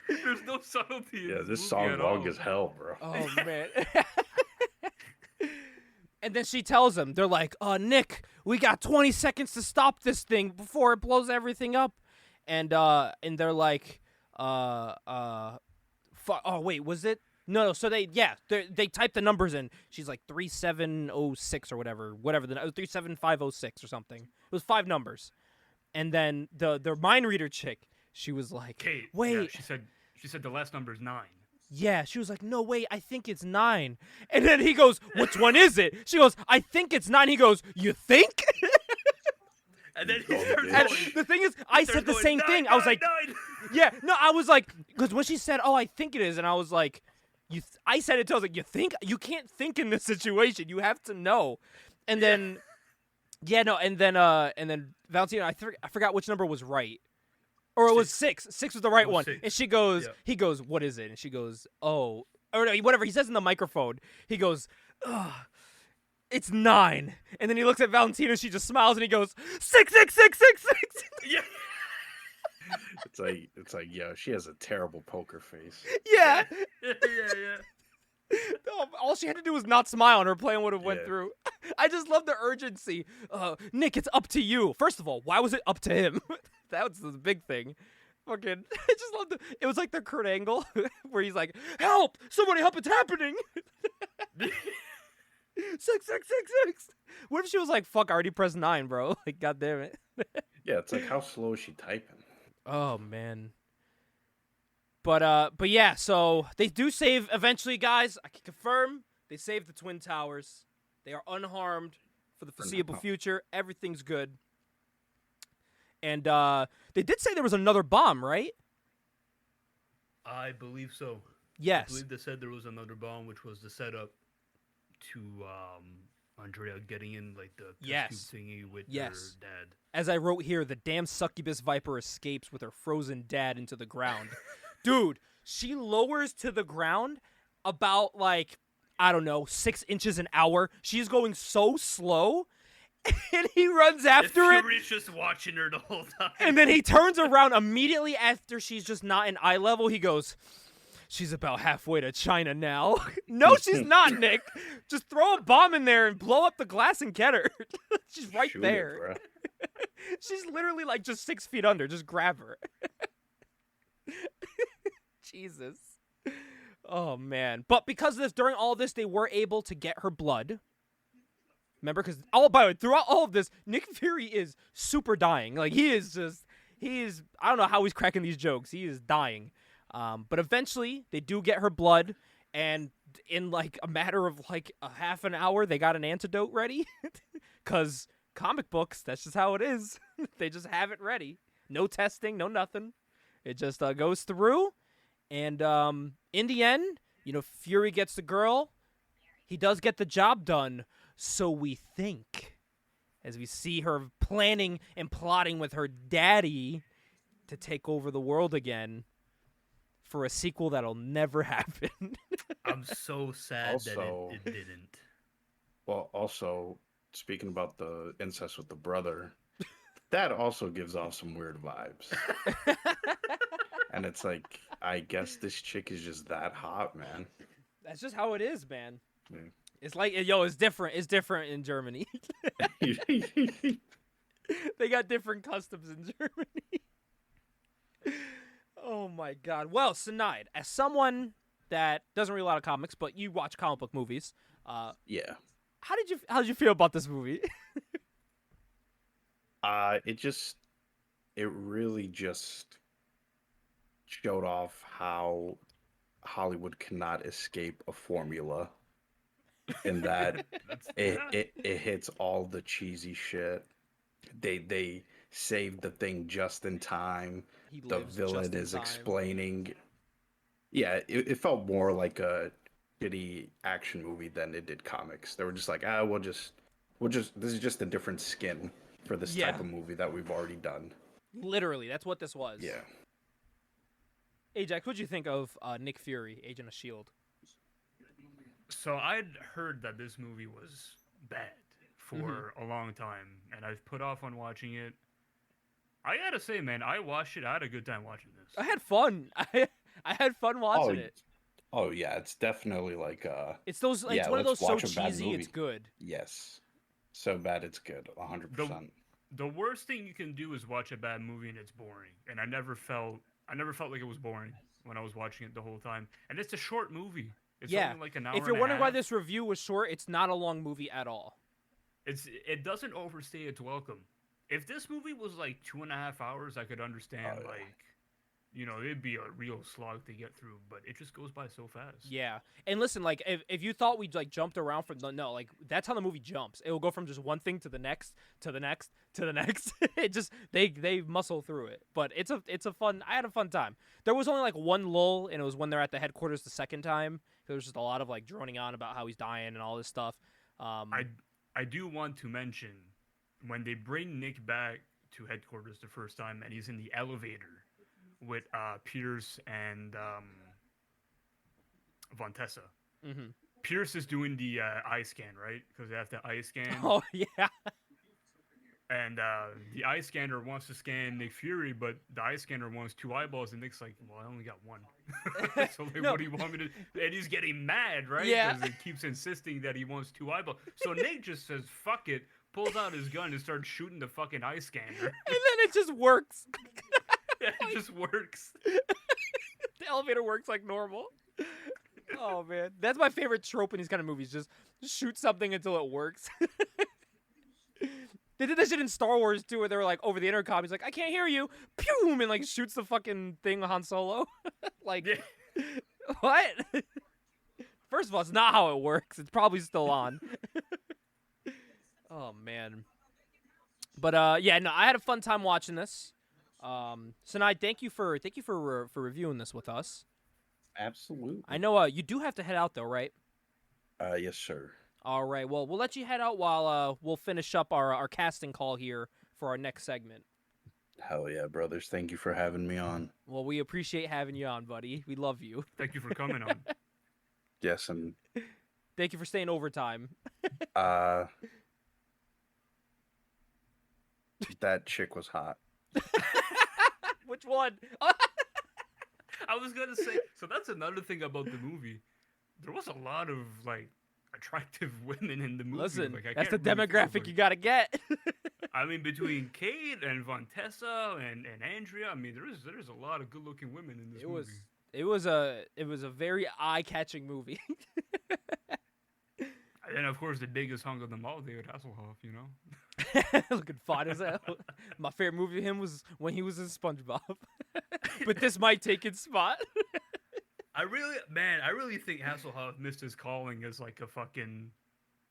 There's no subtlety. Yeah, in this movie song at long all. as hell, bro. Oh man. And then she tells him, they're like, "Nick, we got 20 seconds to stop this thing before it blows everything up." And they're like, oh wait, was it? No, so they type the numbers in. She's like 3706 or whatever the 37506 or something. It was 5 numbers. And then the mind reader chick, she was like, Kate, "Wait." Yeah, she said the last number is 9. Yeah, she was like, "No, wait, I think it's 9." And then he goes, "Which one is it?" She goes, "I think it's 9." He goes, "You think?" And then he Oh, starts And going. the thing is, I said the same thing. I was like, yeah, no, I was like, because when she said, "Oh, I think it is," and I was like, I said it too. I was like, "You think? You can't think in this situation. You have to know." And then, and then Valentino, I forgot which number was right. Or it was 6. 6 was the right one. 6. And she goes, he goes, "What is it?" And she goes, "Oh," or no, whatever. He says in the microphone, he goes, "Ugh, it's 9." And then he looks at Valentina. She just smiles and he goes, 66666. Yeah. It's like, yo, she has a terrible poker face. Yeah. Yeah. All she had to do was not smile, and her plan would have went Yeah. through. I just love the urgency. Nick, it's up to you. First of all, why was it up to him? That was the big thing. Fucking, I just love it was like the Kurt Angle where he's like, "Help! Somebody help! It's happening!" 6666. What if she was like, "Fuck! I already pressed 9, bro." Like, god damn it. Yeah, it's like, how slow is she typing? Oh man. But yeah, so they do save eventually, guys. I can confirm they saved the Twin Towers. They are unharmed for the foreseeable future. Everything's good. And they did say there was another bomb, right? I believe so. Yes. I believe they said there was another bomb, which was the setup to Andrea getting in like the test tube thingy with her dad. As I wrote here, the damn succubus Viper escapes with her frozen dad into the ground. Dude, she lowers to the ground about, like, I don't know, 6 inches an hour. She's going so slow. and he runs And after it. Fury's just watching her the whole time. And then he turns around immediately after she's just not in eye level. He goes, "She's about halfway to China now." No, she's not, Nick. Just throw a bomb in there and blow up the glass and get her. She's right Shoot it, there. bruh. She's literally like just 6 feet under. Just grab her. Jesus. Oh, man. But because of this, during all this, they were able to get her blood. Remember? Because, by the way, throughout all of this, Nick Fury is super dying. Like, he is, I don't know how he's cracking these jokes. He is dying. But eventually, they do get her blood. And in, like, a matter of, like, a half an hour, they got an antidote ready. Because comic books, that's just how it is. They just have it ready. No testing, no nothing. It just goes through. And in the end, Fury gets the girl. He does get the job done. So we think, as we see her planning and plotting with her daddy to take over the world again for a sequel that'll never happen. I'm so sad that it didn't. Well, also, speaking about the incest with the brother, that also gives off some weird vibes. And it's like, I guess this chick is just that hot, man. That's just how it is, man. Yeah. It's like, it's different. It's different in Germany. They got different customs in Germany. Oh, my God. Well, Sencii, as someone that doesn't read a lot of comics, but you watch comic book movies, Yeah. how did you feel about this movie? It really just showed off how Hollywood cannot escape a formula, in that it hits all the cheesy shit. They saved the thing just in time. The villain is explaining. Yeah, it felt more like a shitty action movie than it did comics. They were just like, we'll just this is just a different skin for this type of movie that we've already done. Literally, that's what this was. Yeah. Ajax, what'd you think of Nick Fury, Agent of S.H.I.E.L.D.? So I'd heard that this movie was bad for a long time, and I've put off on watching it. I gotta say, man, I watched it. I had a good time watching this. I had fun. I had fun watching it. Oh yeah, it's definitely like it's those like it's one of those so cheesy it's good. Yes. So bad it's good, 100%. The worst thing you can do is watch a bad movie and it's boring. And I never felt like it was boring when I was watching it the whole time. And it's a short movie. It's only like an hour. If you're wondering why this review was short, it's not a long movie at all. It doesn't overstay its welcome. If this movie was like 2.5 hours, I could understand it'd be a real slog to get through, but it just goes by so fast. Yeah. And listen, like if you thought we like jumped around from like that's how the movie jumps. It will go from just one thing to the next, to the next, to the next. It just they muscle through it. But it's a fun. I had a fun time. There was only like one lull, and it was when they're at the headquarters the second time. There was just a lot of like droning on about how he's dying and all this stuff. I do want to mention when they bring Nick back to headquarters the first time, and he's in the elevator with Pierce and Von Tessa. Mm-hmm. Pierce is doing the eye scan, right? Because they have the eye scan. Oh, yeah. And the eye scanner wants to scan Nick Fury, but the eye scanner wants 2 eyeballs, and Nick's like, well, I only got 1. So like, what do you want me to... And he's getting mad, right? Yeah. Because he keeps insisting that he wants 2 eyeballs. So Nick just says, fuck it, pulls out his gun and starts shooting the fucking eye scanner. And then it just works. It just works. The elevator works like normal. Oh, man. That's my favorite trope in these kind of movies. Just shoot something until it works. They did that shit in Star Wars, too, where they were, like, over the intercom. He's like, I can't hear you. Pew! And, like, shoots the fucking thing with Han Solo. Like, what? First of all, it's not how it works. It's probably still on. Oh, man. But, I had a fun time watching this. Sencii, thank you for reviewing this with us. Absolutely. I know you do have to head out, though, right? Yes, sir. All right. Well, we'll let you head out while we'll finish up our casting call here for our next segment. Hell yeah, brothers. Thank you for having me on. Well, we appreciate having you on, buddy. We love you. Thank you for coming on. Yes, and... Thank you for staying overtime. that chick was hot. Which one? I was gonna say, so that's another thing about the movie. There was a lot of like attractive women in the movie. Listen, like, I that's the can't really think of, demographic like- you gotta get. I mean, between Kate and Vontessa and Andrea, I mean, there's a lot of good-looking women in this movie. It was a very eye-catching movie. And then, of course, the biggest hunk of them all, David Hasselhoff. You know. Looking fine as hell. My favorite movie of him was when he was in SpongeBob. But this might take his spot. I really think Hasselhoff missed his calling as like a fucking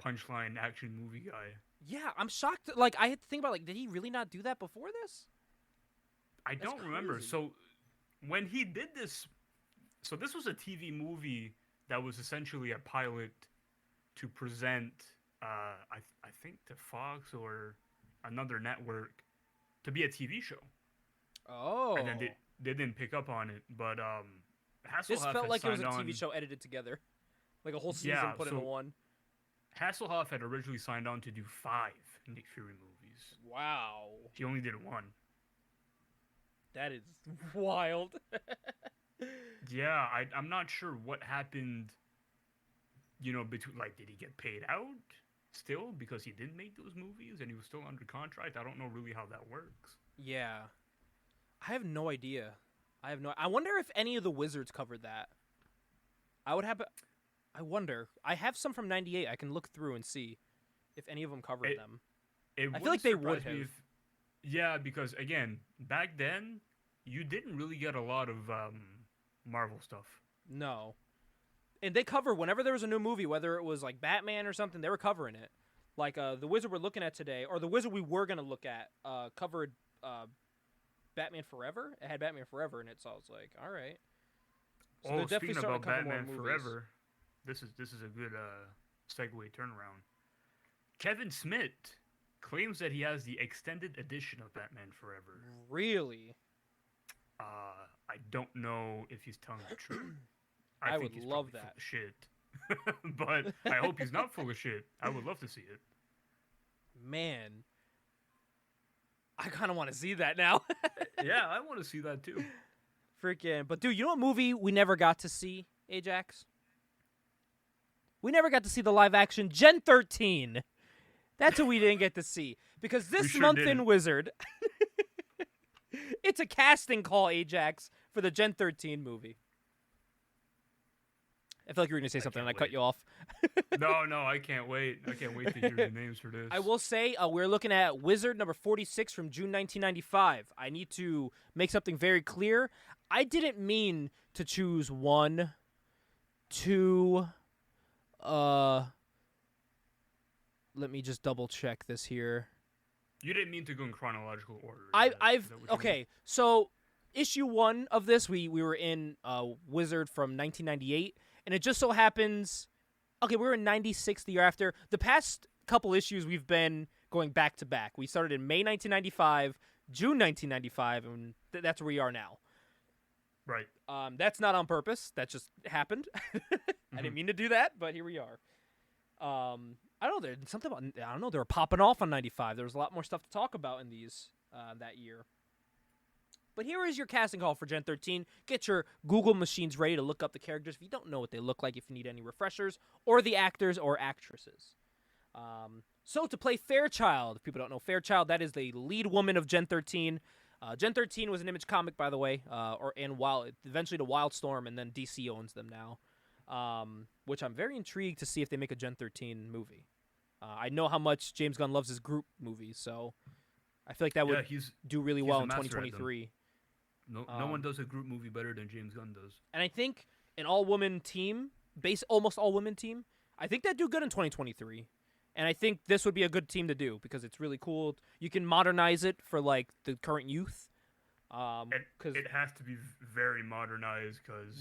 punchline action movie guy. Yeah, I'm shocked. Like, I had to think about, like, did he really not do that before this? I don't remember. crazy. So when he did this, so this was a TV movie that was essentially a pilot to present, I think to Fox or another network to be a TV show. Oh. And then they didn't pick up on it, but Hasselhoff This felt had like it was a signed TV on- show edited together. Like a whole season Yeah, put so- into one. Hasselhoff had originally signed on to do 5 Nick Fury movies. Wow. He only did 1. That is wild. Yeah, I'm not sure what happened. You know, between like, did he get paid out still because he didn't make those movies and he was still under contract? I don't know really how that works. Yeah. I have no idea. I wonder if any of the Wizards covered that. I wonder. I have some from 98. I can look through and see if any of them covered them. I feel like they would wouldn't surprise me have. Yeah, because again, back then you didn't really get a lot of Marvel stuff. No. And they cover whenever there was a new movie, whether it was like Batman or something, they were covering it. Like the Wizard we're looking at today, or the Wizard we were going to look at, covered Batman Forever. It had Batman Forever in it, so I was like, all right. So they're definitely Speaking starting about to cover more Batman movies. Forever, this is a good segue turnaround. Kevin Smith claims that he has the extended edition of Batman Forever. Really? I don't know if he's telling the truth. I think would he's love probably that. full of shit. But I hope he's not full of shit. I would love to see it. Man. I kind of want to see that now. Yeah, I want to see that too. Freaking. But, dude, you know what movie we never got to see, Ajax? We never got to see the live action Gen 13. That's what we didn't get to see. Because this sure month didn't. in Wizard, it's a casting call, Ajax, for the Gen 13 movie. I feel like you were going to say something and I can't cut wait. you off. No, I can't wait. I can't wait to hear the names for this. I will say we're looking at Wizard number 46 from June 1995. I need to make something very clear. I didn't mean to choose 1, 2, let me just double check this here. You didn't mean to go in chronological order. Okay, so issue 1 of this, we were in Wizard from 1998, and it just so happens, okay, we were in 96 the year after. The past couple issues we've been going back to back. We started in May 1995, June 1995, and that's where we are now. Right. That's not on purpose. That just happened. I didn't mean to do that, but here we are. I don't know. There's something about, I don't know. They were popping off on 95. There was a lot more stuff to talk about in these that year. But here is your casting call for Gen 13. Get your Google machines ready to look up the characters if you don't know what they look like, if you need any refreshers, or the actors or actresses. So to play Fairchild, if people don't know Fairchild, that is the lead woman of Gen 13. Gen 13 was an Image comic, by the way, eventually to Wildstorm, and then DC owns them now. Which I'm very intrigued to see if they make a Gen 13 movie. I know how much James Gunn loves his group movies, so I feel like that would do really he's well a in master at them. 2023. No one does a group movie better than James Gunn does. And I think an all-woman team, almost all-women team, I think that'd do good in 2023. And I think this would be a good team to do because it's really cool. You can modernize it for like the current youth. It has to be very modernized because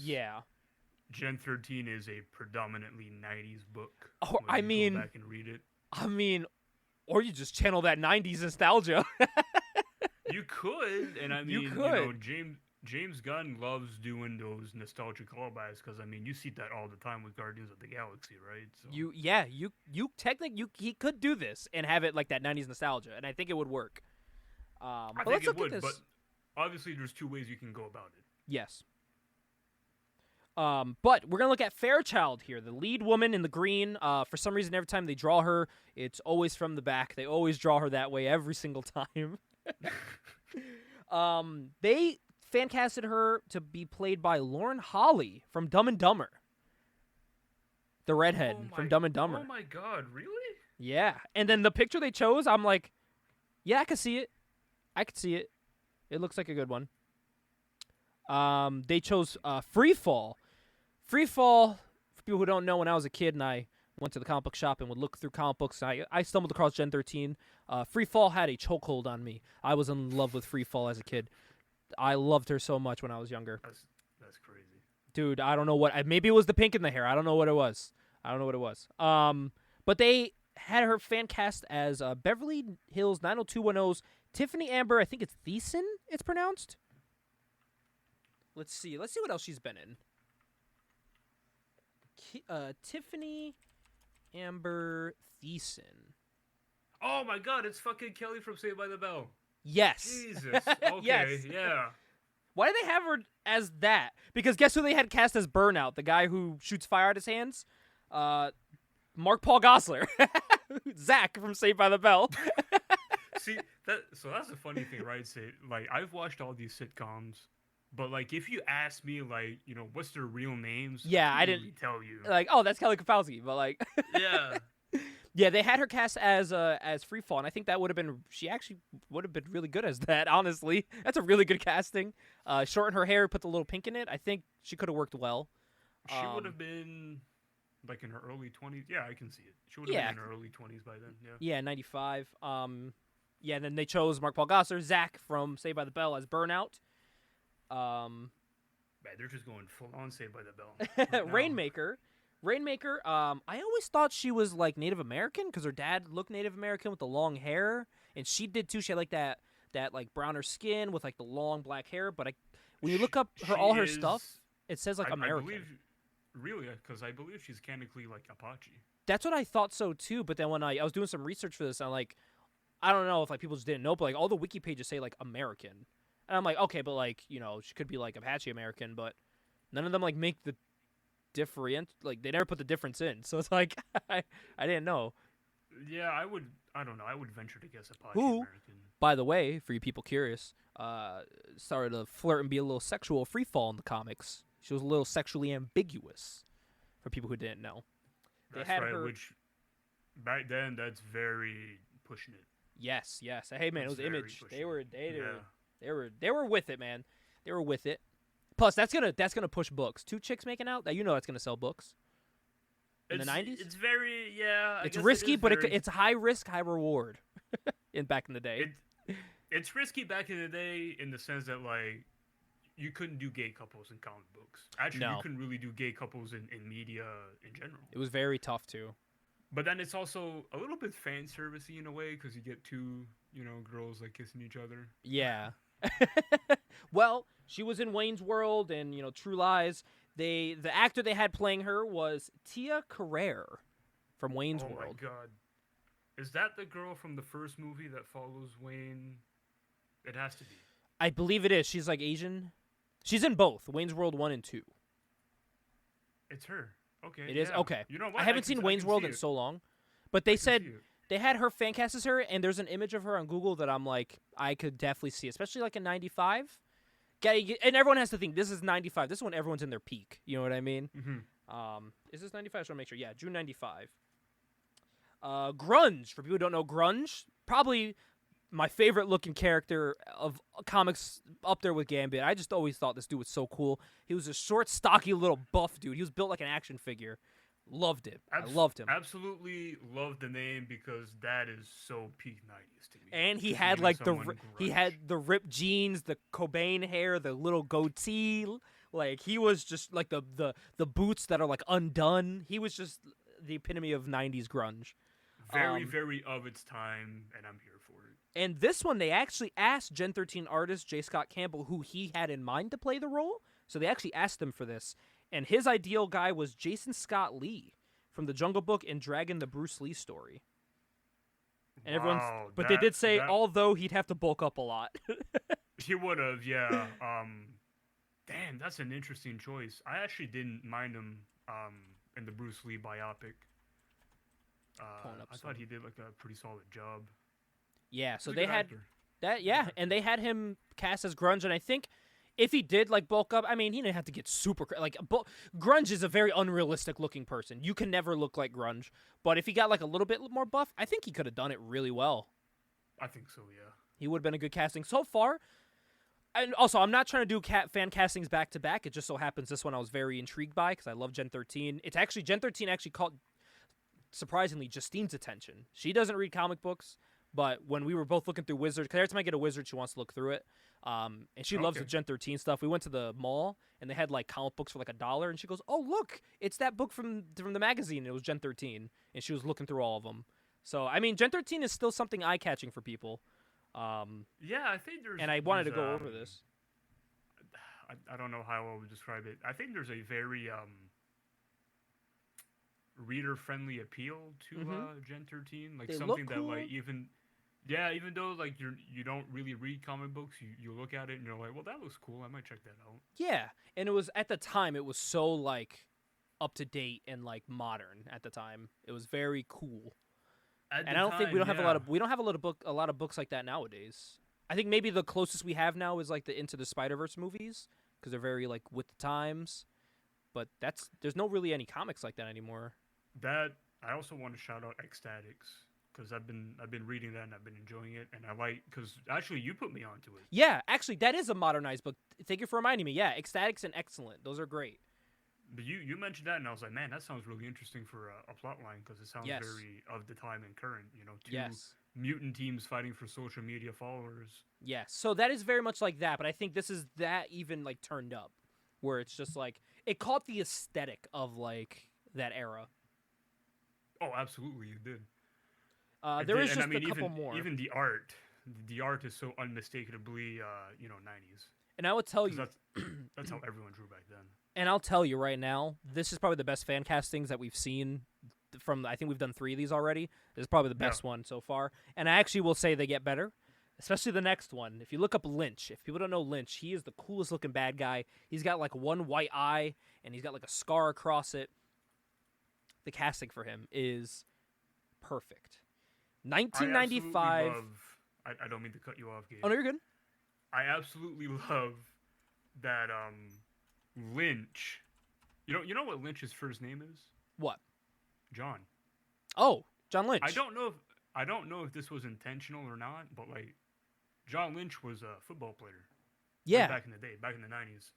Gen 13 is a predominantly 90s book. Oh, when you go back and read it. I mean, or you just channel that 90s nostalgia. You could, and I mean, You could. James Gunn loves doing those nostalgic callbacks because I mean, you see that all the time with Guardians of the Galaxy, right? So. You technically he could do this and have it like that 90s nostalgia, and I think it would work. I But think let's it look would, at this. but obviously there's two ways you can go about it. Yes. But we're gonna look at Fairchild here, the lead woman in the green. For some reason, every time they draw her, it's always from the back. They always draw her that way every single time. They fan casted her to be played by Lauren Holly from Dumb and Dumber, the redhead from Dumb and Dumber. Oh my god, really? Yeah, and then the picture they chose, I'm like, yeah, I can see it. I could see it. It looks like a good one. They chose Free Fall. Free Fall, for people who don't know, when I was a kid and I went to the comic book shop and would look through comic books, I stumbled across Gen 13. Free Fall had a chokehold on me. I was in love with Free Fall as a kid. I loved her so much when I was younger. That's crazy. Dude, I don't know what. Maybe it was the pink in the hair. I don't know what it was. But they had her fan cast as Beverly Hills 90210's Tiffany Amber. I think it's Thiessen, it's pronounced. Let's see what else she's been in. Tiffany Amber Thiessen. Oh my god, it's fucking Kelly from Saved by the Bell. Yes. Jesus. Okay, Yes. yeah. Why do they have her as that? Because guess who they had cast as Burnout, the guy who shoots fire out his hands? Mark Paul Gosselaar. Zach from Saved by the Bell. See, that's the funny thing, right? Like, I've watched all these sitcoms, but like, if you ask me, like, you know, what's their real names? Yeah, I couldn't didn't really tell you. like. Oh, that's Kelly Kapowski, but like, Yeah. yeah, they had her cast as Freefall, and I think that would have been. She actually would have been really good as that. Honestly, that's a really good casting. Shorten her hair, put the little pink in it. I think she could have worked well. She would have been like in her early 20s. Yeah, I can see it. She would have been in her early 20s by then. Yeah. Yeah, 95. Yeah, and then they chose Mark Paul Gosselaar, Zach from Saved by the Bell as Burnout. Man, they're just going full on Saved by the Bell. Right now. Rainmaker. I always thought she was like Native American because her dad looked Native American with the long hair, and she did too. She had like that like browner skin with like the long black hair. But when you look up her stuff, it says like American. Really, because I believe she's canonically like Apache. That's what I thought so too. But then when I was doing some research for this, I'm like, I don't know if like people just didn't know, but like all the wiki pages say like American, and I'm like, okay, but like, you know, she could be like Apache American, but none of them like make the different, like they never put the difference in. So it's like I didn't know. Yeah, I don't know. I would venture to guess Apache Who, American. by the way, for you people curious, started to flirt and be a little sexual free fall in the comics. She was a little sexually ambiguous, for people who didn't know. That's right, which back then that's very pushing it. Yes. Hey man, That's it was Image. They were Yeah. with it, man. They were with it. Plus, that's gonna push books. Two chicks making out, that, you know, that's gonna sell books. In the 90s, It's very I it's guess risky, but very... it's high risk, high reward. Back in the day, it's risky back in the day in the sense that like you couldn't do gay couples in comic books. Actually, No. You couldn't really do gay couples in media in general. it was very tough too. But then it's also a little bit fan servicey in a way because you get two, you know, girls like kissing each other. Yeah. Well, she was in Wayne's World and, you know, True Lies. The actor they had playing her was Tia Carrere from Wayne's World. Oh my god. Is that the girl from the first movie that follows Wayne? It has to be. I believe it is. She's like Asian. She's in both Wayne's World 1 and 2. It's her. Okay. It is? yeah. Okay. You know what? I haven't seen Wayne's World in so long. But they said see it. they had her fan cast as her, and there's an image of her on Google that I'm like, I could definitely see, especially like in 95. And everyone has to think, this is 95. This is when everyone's in their peak. You know what I mean? Mm-hmm. Is this 95? I just want to make sure. Yeah, June 95. Grunge. For people who don't know Grunge, probably my favorite looking character of comics, up there with Gambit. I just always thought this dude was so cool. He was a short, stocky little buff dude. He was built like an action figure. Loved it. I loved him. Absolutely loved the name because that is so peak 90s to me. And he had like he had the ripped jeans, the Cobain hair, the little goatee. Like he was just like the boots that are like undone. He was just the epitome of 90s grunge. Very of its time, and I'm here for it. And this one, they actually asked Gen 13 artist J. Scott Campbell, who he had in mind to play the role. So they actually asked him for this. And his ideal guy was Jason Scott Lee from The Jungle Book and Dragon, the Bruce Lee story. And everyone's, Wow, but they did say, that- although he'd have to bulk up a lot. he would have, yeah. Damn, that's an interesting choice. I actually didn't mind him in the Bruce Lee biopic. Pulling up I some. thought he did like a pretty solid job. Yeah, so He's a they good had actor. that, yeah, and they had him cast as Grunge, and I think if he did like bulk up, I mean, he didn't have to get super like Grunge is a very unrealistic looking person. You can never look like Grunge, but if he got like a little bit more buff, I think he could have done it really well. I think so, yeah. He would have been a good casting so far. And also, I'm not trying to do fan castings back to back. It just so happens this one I was very intrigued by because I love Gen 13. It's actually Gen 13 actually caught surprisingly Justine's attention. She doesn't read comic books, but when we were both looking through Wizard, because every time I get a Wizard, she wants to look through it. And she loves the Gen 13 stuff. We went to the mall and they had like comic books for like $1, and she goes, "Oh, look, it's that book from the magazine." And it was Gen 13, and she was looking through all of them. So I mean, Gen 13 is still something eye catching for people. Yeah, I think there's. And I wanted to there's, go over this. I don't know how I would describe it. I think there's a very reader-friendly appeal to Gen 13, like They something look that cool. like even though like you don't really read comic books, you look at it and you're like, well, that looks cool. I might check that out. Yeah, and it was at the time it was so like up to date and like modern at the time. It was very cool. At And the I don't think we time, don't have yeah. we don't have a lot of books like that nowadays. I think maybe the closest we have now is like the Into the Spider-Verse movies because they're very like with the times. But there's no really any comics like that anymore. That I also want to shout out Ecstatics because I've been reading that and I've been enjoying it, and I like because actually you put me onto it. Yeah, actually that is a modernized book. Thank you for reminding me. Yeah, Ecstatics and Excellent. Those are great. But you mentioned that and I was like, man, that sounds really interesting for a plot line because it sounds Yes. very of the time and current. You know, two Yes. mutant teams fighting for social media followers. Yes. So that is very much like that, but I think this is that even like turned up where it's just like it caught the aesthetic of like that era. Oh, absolutely, you did. There is And just I mean, a couple even, more. Even the art is so unmistakably, 90s. And I will tell 'Cause you, that's how everyone drew back then. and I'll tell you right now, this is probably the best fan castings that we've seen from, I think we've done 3 of these already. This is probably the best one so far. And I actually will say they get better, especially the next one. If you look up Lynch, if people don't know Lynch, he is the coolest looking bad guy. He's got like one white eye, and he's got like a scar across it. The casting for him is perfect. 1995. I don't mean to cut you off, Gabe. Oh, no, you're good. I absolutely love that Lynch. You know what Lynch's first name is? What? John. Oh, John Lynch. I don't know if this was intentional or not, but like John Lynch was a football player. Yeah. Back in the day, back in the 90s.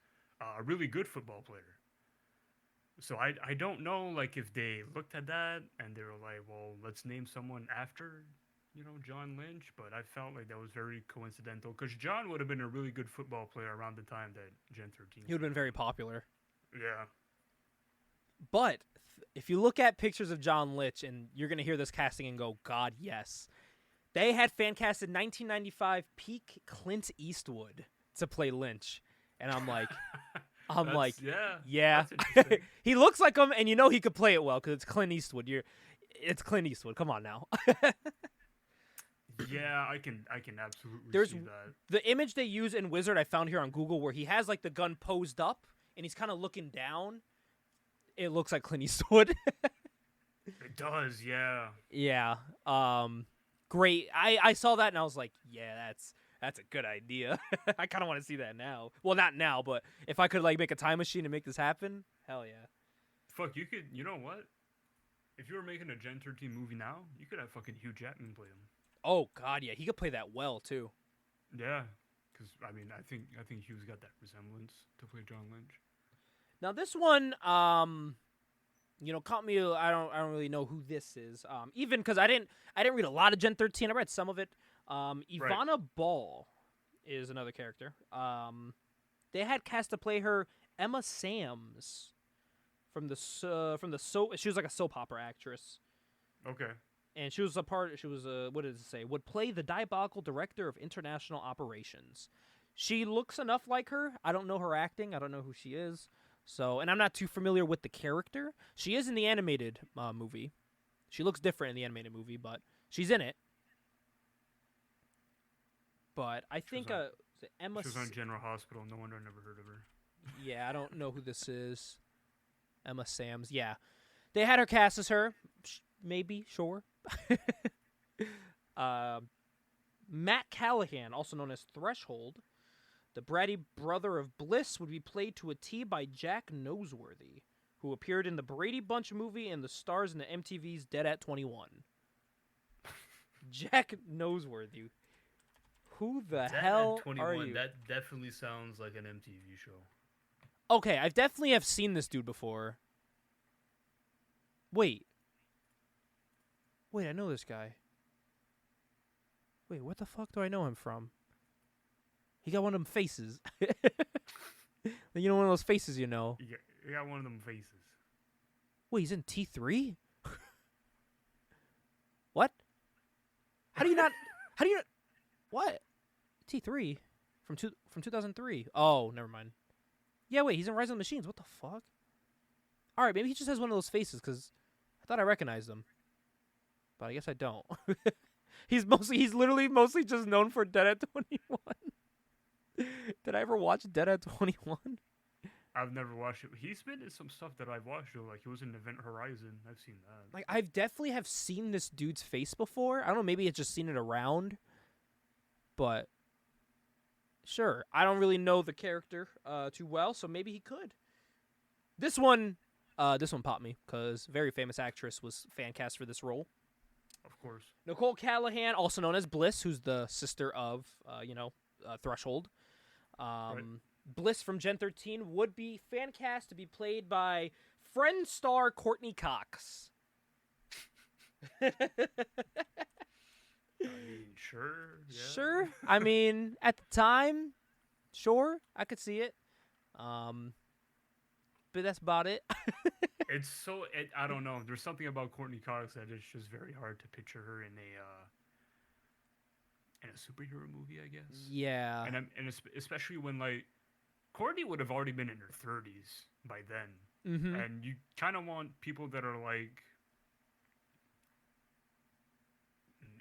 A really good football player. So I don't know like if they looked at that and they were like, well, let's name someone after, John Lynch, but I felt like that was very coincidental because John would have been a really good football player around the time that Gen 13. He would have been very popular. Yeah. But if you look at pictures of John Lynch, and you're going to hear this casting and go, God, yes. They had fan casted 1995 peak Clint Eastwood to play Lynch. And I'm like, yeah. That's interesting. He looks like him, and you know he could play it well because it's Clint Eastwood. It's Clint Eastwood. Come on now. Yeah, I can absolutely There's see that. the image they use in Wizard I found here on Google where he has like the gun posed up and he's kind of looking down. It looks like Clint Eastwood. It does, yeah. Yeah. Great. I saw that and I was like, yeah, that's a good idea. I kind of want to see that now. Well, not now, but if I could like make a time machine and make this happen, hell yeah. Fuck, you could. You know what? If you were making a Gen 13 movie now, you could have fucking Hugh Jackman play him. Oh God, yeah, he could play that well too. Yeah, because I mean, I think Hugh's got that resemblance to play John Lynch. Now this one, caught me. I don't really know who this is. Even because I didn't read a lot of Gen 13. I read some of it. Ivana Ball is another character. They had cast to play her Emma Sams from the soap. She was like a soap opera actress. Okay. And she was what did it say? Would play the diabolical director of international operations. She looks enough like her. I don't know her acting. I don't know who she is. So, and I'm not too familiar with the character. She is in the animated movie. She looks different in the animated movie, but she's in it. But I think on- is it Emma. She was on General Hospital. No wonder I never heard of her. Yeah, I don't know who this is. Emma Sams. Yeah, they had her cast as her. Maybe, sure. Matt Callahan, also known as Threshold, the bratty brother of Bliss, would be played to a T by Jack Noseworthy, who appeared in the Brady Bunch movie and the stars in the MTV's Dead at 21. Jack Noseworthy. Who the Dead hell at 21, are you? That definitely sounds like an MTV show. Okay, I definitely have seen this dude before. Wait, I know this guy. Wait, what the fuck do I know him from? He got one of them faces. You know, one of those faces, you know. You got one of them faces. Wait, he's in T3? What? How do you not? What? T3 from 2003. Oh, never mind. Yeah, wait, he's in Rise of the Machines. What the fuck? All right, maybe he just has one of those faces because I thought I recognized him, but I guess I don't. He's literally mostly just known for Dead at 21. Did I ever watch Dead at 21? I've never watched it. He's been in some stuff that I've watched, though. Like, he was in Event Horizon. I've seen that. Like, I've definitely have seen this dude's face before. I don't know, maybe it's just seen it around, but sure. I don't really know the character too well, so maybe he could. This one popped me because very famous actress was fan cast for this role. Of course. Nicole Callahan, also known as Bliss, who's the sister of, Threshold. Right. Bliss from Gen 13 would be fan cast to be played by friend star Courtney Cox. I mean, sure. Yeah. Sure. I mean, at the time, sure, I could see it. But that's about it. I don't know. There's something about Courtney Cox that is just very hard to picture her in a superhero movie, I guess. Yeah. And especially when, like, Courtney would have already been in her 30s by then. Mm-hmm. And you kind of want people that are, like,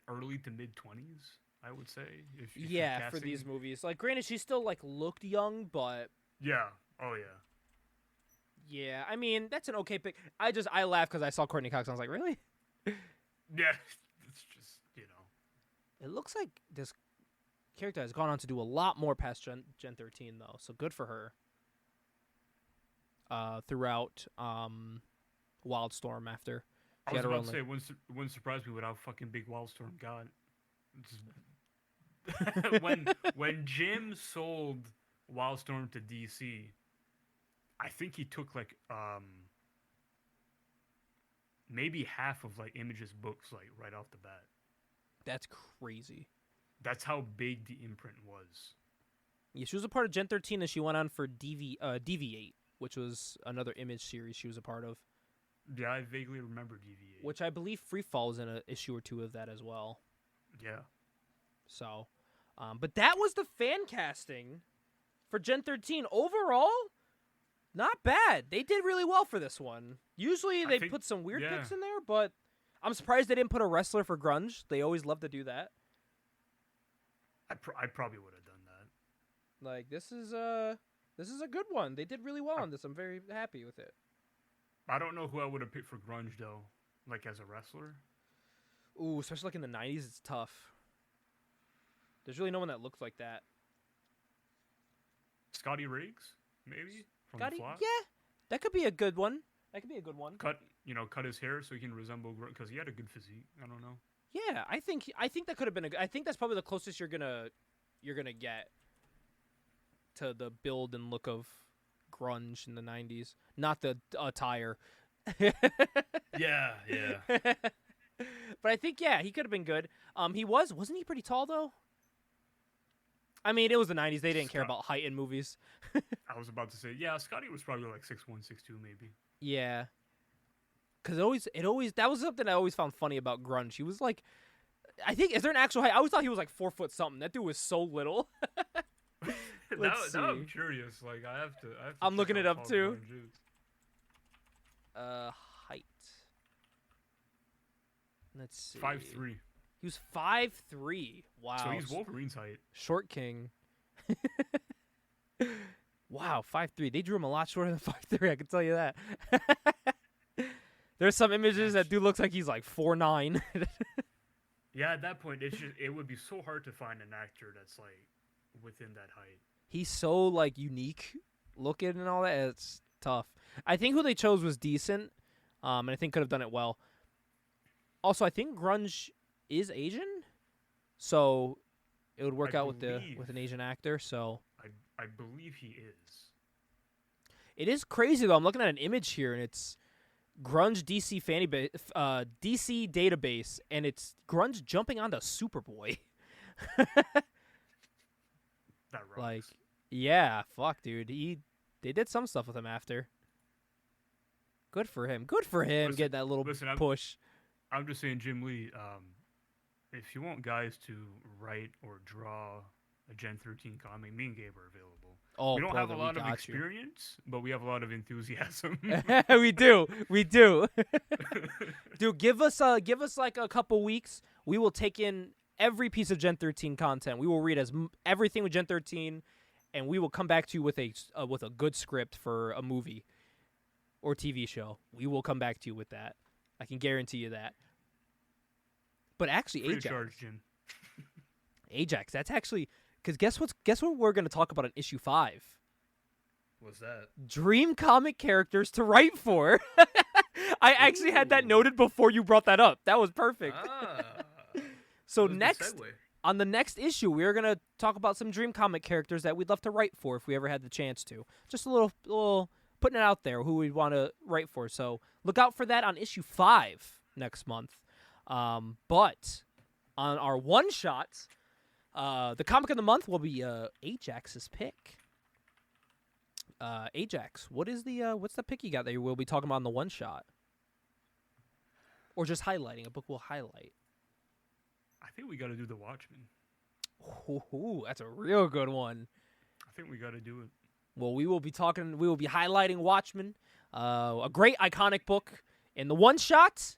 early to mid 20s, I would say. If you're Yeah, for these casting. movies. Like, granted, she still, like, looked young, but Yeah. Oh, yeah. yeah, I mean, that's an okay pick. I laughed because I saw Courtney Cox and I was like, really? Yeah. It's just, It looks like this character has gone on to do a lot more past Gen 13, though, so good for her. Throughout Wildstorm after. I She was had her about own, to say, wouldn't surprise me with how fucking big Wildstorm got. When Jim sold Wildstorm to DC, I think he took like maybe half of like Image's books like right off the bat. That's crazy. That's how big the imprint was. Yeah, she was a part of Gen 13, and she went on for DV8, which was another Image series she was a part of. Yeah, I vaguely remember DV8. Which I believe Freefall is in an issue or two of that as well. Yeah. So, but that was the fan casting for Gen 13. Overall, not bad. They did really well for this one. Usually they put some weird picks in there, but I'm surprised they didn't put a wrestler for grunge. They always love to do that. I probably would have done that. Like, this is a good one. They did really well on this. I'm very happy with it. I don't know who I would have picked for grunge though, like as a wrestler. Ooh, especially like in the 90s, it's tough. There's really no one that looks like that. Scotty Riggs, maybe from Scotty, the Flock. yeah, that could be a good one. Cut his hair so he can resemble because he had a good physique. I don't know. Yeah, I think that could have been I think that's probably the closest you're gonna get to the build and look of grunge in the 90s, not the attire. Yeah. But I think he could have been good. Wasn't he pretty tall though? I mean, it was the 90s. They didn't care about height in movies. I was about to say, yeah, Scotty was probably like 6'1", 6'2", maybe. Yeah. Cause it always that was something I always found funny about grunge. He was like, I think, is there an actual height? I always thought he was like 4 foot something. That dude was so little. now I'm curious. Like I have to I'm check looking out it up Paul too. Grunge is. Height. Let's see. 5'3". He was 5'3". Wow. So he's Wolverine's height. Short king. Wow, 5'3". They drew him a lot shorter than 5'3", I can tell you that. There's some images that dude looks like he's like 4'9". Yeah, at that point, it would be so hard to find an actor that's like within that height. He's so like unique looking and all that. It's tough. I think who they chose was decent, and I think could have done it well. Also, I think Grunge is Asian, so it would work out with an Asian actor. So I believe he is. it is crazy though. I'm looking at an image here, and it's Grunge DC DC database, and it's Grunge jumping onto Superboy. That rocks. Like, yeah, fuck, dude. They did some stuff with him after. Good for him. Good for him getting that little push. I'm just saying, Jim Lee, if you want guys to write or draw a Gen 13 comic, me and Gabe are available. Oh, we don't brother, have a lot we of got experience, but we have a lot of enthusiasm. We do. Dude, give us like a couple weeks. We will take in every piece of Gen 13 content. We will read everything with Gen 13, and we will come back to you with a good script for a movie or TV show. We will come back to you with that. I can guarantee you that. But actually, Free of Ajax. charge, Jim. Ajax, that's actually... Because guess what we're going to talk about in issue 5? What's that? Dream comic characters to write for. I actually had that noted before you brought that up. That was perfect. So next, on the next issue, we're going to talk about some dream comic characters that we'd love to write for if we ever had the chance to. Just a little putting it out there, who we'd want to write for. So look out for that on issue 5 next month. But on our one-shots, the comic of the month will be Ajax's pick. Ajax, what's the pick you got that we'll be talking about in the one-shot? Or just highlighting, a book we'll highlight. I think we got to do The Watchmen. Ooh, that's a real good one. I think we got to do it. Well, we will be highlighting Watchmen, a great iconic book in the one-shot.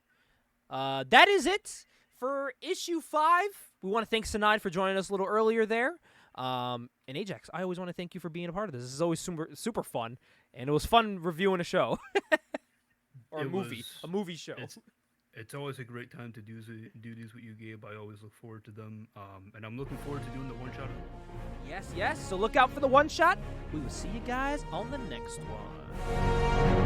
That is it for issue 5. We want to thank Sencii for joining us a little earlier there. And Ajax, I always want to thank you for being a part of this. This is always super fun, and it was fun reviewing a show. Or a movie show. It's always a great time to do these with you, Gabe. I always look forward to them, and I'm looking forward to doing the one-shot. Yes. So look out for the one-shot. We will see you guys on the next one.